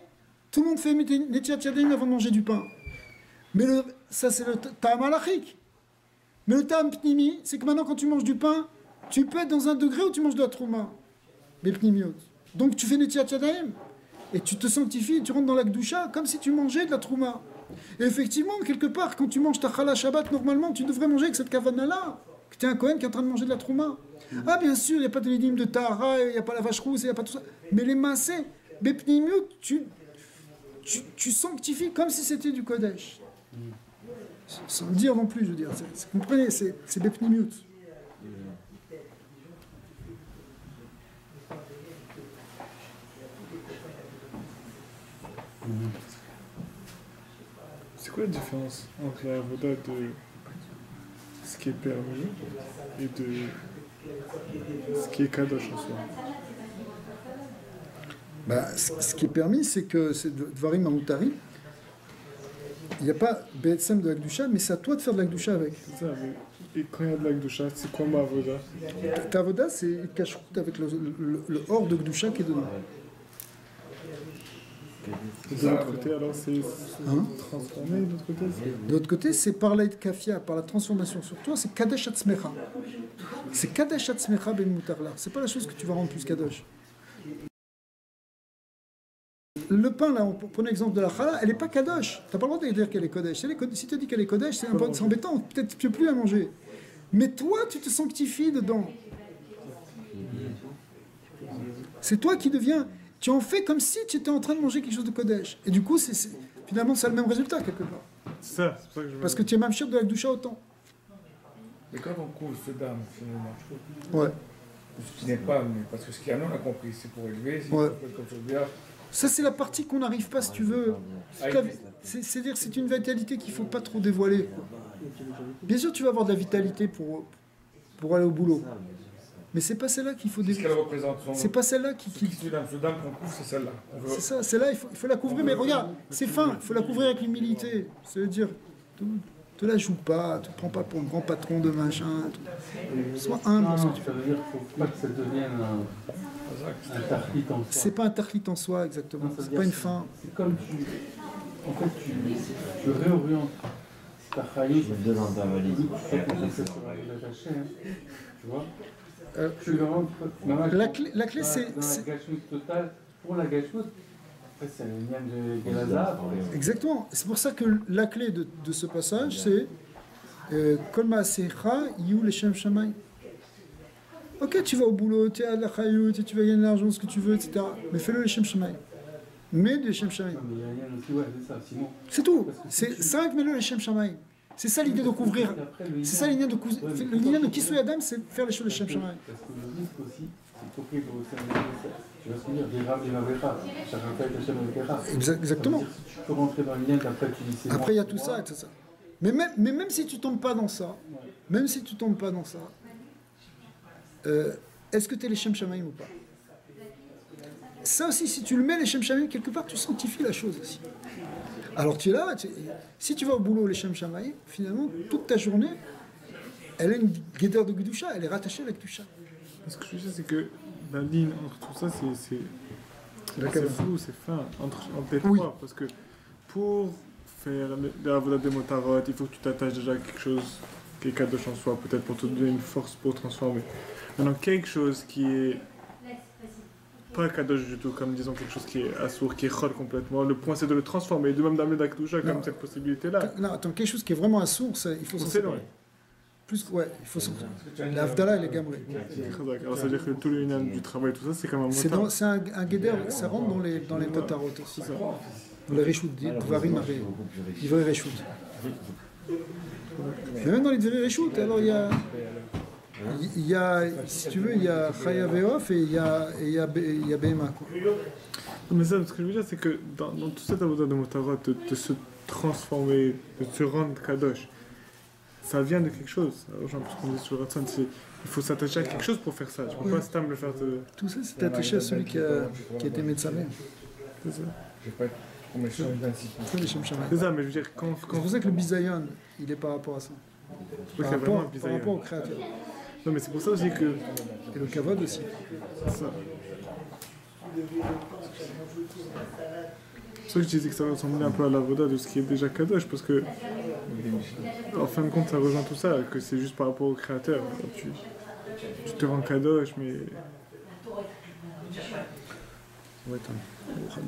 tout le monde fait Netiat Yadayim avant de manger du pain. Mais ça, c'est le Ta'am Halachik. Mais le Ta'am Pnimi, c'est que maintenant, quand tu manges du pain, tu peux être dans un degré où tu manges de la Trouma. Mais Pnimiot. Donc, tu fais Netiat Yadayim. Et tu te sanctifies, tu rentres dans la Gdusha comme si tu mangeais de la Trouma. Et effectivement, quelque part, quand tu manges ta Chala Shabbat, normalement, tu devrais manger avec cette kavana-là. Que tu es un Kohen qui est en train de manger de la Trouma. Ah, bien sûr, il n'y a pas de l'énigme de Tahara, il n'y a pas la vache rousse, il n'y a pas tout ça. Mais les massés, Bepnimiut, tu sanctifies comme si c'était du Kodesh. Sans le dire non plus, je veux dire. Vous comprenez, c'est Bepnimiut. C'est quoi la différence entre la voda de ce qui est permis et de ce qui est kadosh en soi? Ce qui est permis, c'est que c'est Dvarim Amutari. Il n'y a pas BSM de l'Akdusha, mais c'est à toi de faire de l'Akdusha avec. C'est ça, mais et quand il y a de l'Akdusha, c'est quoi ma voda? Ta voda, c'est une cache-route avec le hors de Kdusha qui est dedans. De l'autre côté, alors, c'est transformé, de l'autre côté, de l'autre côté, c'est par l'aide kafia, par la transformation sur toi, c'est Kadesh Atzmecha. C'est Kadesh Atzmecha ben Mutarla. C'est pas la chose que tu vas rendre plus Kadosh. Le pain, là, on prenait l'exemple de la challah, elle n'est pas kadosh. Tu n'as pas le droit de dire qu'elle est kodesh. Si tu dis qu'elle est kodesh, c'est embêtant. Peut-être que tu n'as plus à manger. Mais toi, tu te sanctifies dedans. C'est toi qui deviens... Tu en fais comme si tu étais en train de manger quelque chose de kodesh. Et du coup, finalement, ça a le même résultat, quelque part. C'est ça, c'est ça que je veux Parce que tu es même cher de la doucha autant. Mais quand on couvre ce dame, finalement, ouais. Ce qui n'est pas, mais parce que ce qu'il y a, on a compris, c'est pour élever, c'est ouais. comme ça bien. Ça, c'est la partie qu'on n'arrive pas, si tu veux. C'est-à-dire, c'est une vitalité qu'il ne faut pas trop dévoiler. Quoi. Bien sûr, tu vas avoir de la vitalité pour aller au boulot. Mais c'est pas celle-là qu'il faut dévoiler. C'est pas celle-là qui... Ce dame qu'on couvre, c'est celle-là. C'est ça, celle-là, il faut la couvrir. Mais regarde, c'est fin, il faut la couvrir avec l'humilité. C'est-à-dire, te la joue pas, te prends pas pour un grand patron de machin. Sois humble. Non, ça veut dire qu'il ne faut pas que ça devienne un tarlit en soi. C'est pas un tarlit en soi, exactement. C'est pas une fin. C'est comme tu réorientes ta chayout. Deux dans ta valise. Tu vois la clé, c'est... Dans la gâchette totale, pour la gâchette, c'est le lien de Gelaza. Exactement. C'est pour ça que la clé de ce passage, c'est Kol Ma'asecha Yu Leshem Shamay. Ok, tu vas au boulot, tu es à la chayout, tu vas gagner de l'argent, ce que tu veux, etc. Mais fais-le Leshem Shamay. Mets le Leshem Shamay. C'est tout. C'est 5, mets-le Leshem Shamay. C'est ça l'idée de couvrir. Après, le C'est ça l'idée de couvrir. Le lien de Kisui Adam, c'est faire les choses de Shem Shamaim. Parce que le risque aussi, c'est copier de vos services. Tu vas se dire, des raves, des mavéras. Chacun fait Hachem avec les raves. Exactement. Si tu peux rentrer dans le lien qu'après tu dis c'est Après, il y a tout ça et tout ça. Mais même si tu tombes pas dans ça, même si tu tombes pas dans ça, est-ce que tu es les Shem Shamaim ou pas? Ça aussi, si tu le mets les Shem Shamaim, quelque part, tu sanctifies la chose aussi. Alors tu es là, si tu vas au boulot les Shem Shamaim, finalement, toute ta journée, elle a une guédère de Gdusha, elle est rattachée à la Gdusha. Ce que je veux dire, c'est que la ligne entre tout ça, c'est flou, c'est fin, entre les trois. Parce que pour faire l'avodat des motarot, il faut que tu t'attaches déjà à quelque chose qui est kadosh en soi, peut-être pour te donner une force pour transformer. Maintenant, quelque chose qui est pas kadosh du tout, comme disons quelque chose qui est assourd, qui est chol complètement, le point c'est de le transformer, de même d'amener d'Akdoucha comme cette possibilité-là. Non, attends, quelque chose qui est vraiment assourd, il faut s'en séparer. Plus, ouais, il faut s'en séparer. L'Avdallah, elle est gamrée. Alors ça veut dire que tout le lien du travail, tout ça, c'est comme un motard. C'est un guédère, ça rentre dans les motarot aussi. Dans les Réchout, Dvarim, Ivrei Réchout. Mais même dans les Dvarim Réchout, alors il y a, si tu veux, il y a Chaya Veof et il y a Behema. Mais ça, ce que je veux dire, c'est que dans tout cet avodat de motarot, de se transformer, de se rendre kadosh, ça vient de quelque chose. Alors, genre, parce qu'on dit sur le Ratson, il faut s'attacher à quelque chose pour faire ça. Je ne peux pas stam le faire. Tout ça, c'est attaché à celui qui a été médecin. C'est ça. Je vais pas être trop méchant, c'est ça, mais je veux dire, quand... C'est pour ça que le bisayon, il est par rapport à ça. Par rapport au créateur. Non, mais c'est pour ça aussi que... Et le kavod aussi. C'est ça. C'est pour ça que je disais que ça ressemblait un peu à l'avoda de ce qui est déjà kadosh, parce que, en fin de compte, ça rejoint tout ça, que c'est juste par rapport au créateur. Tu te rends kadosh, mais... Ouais, attends.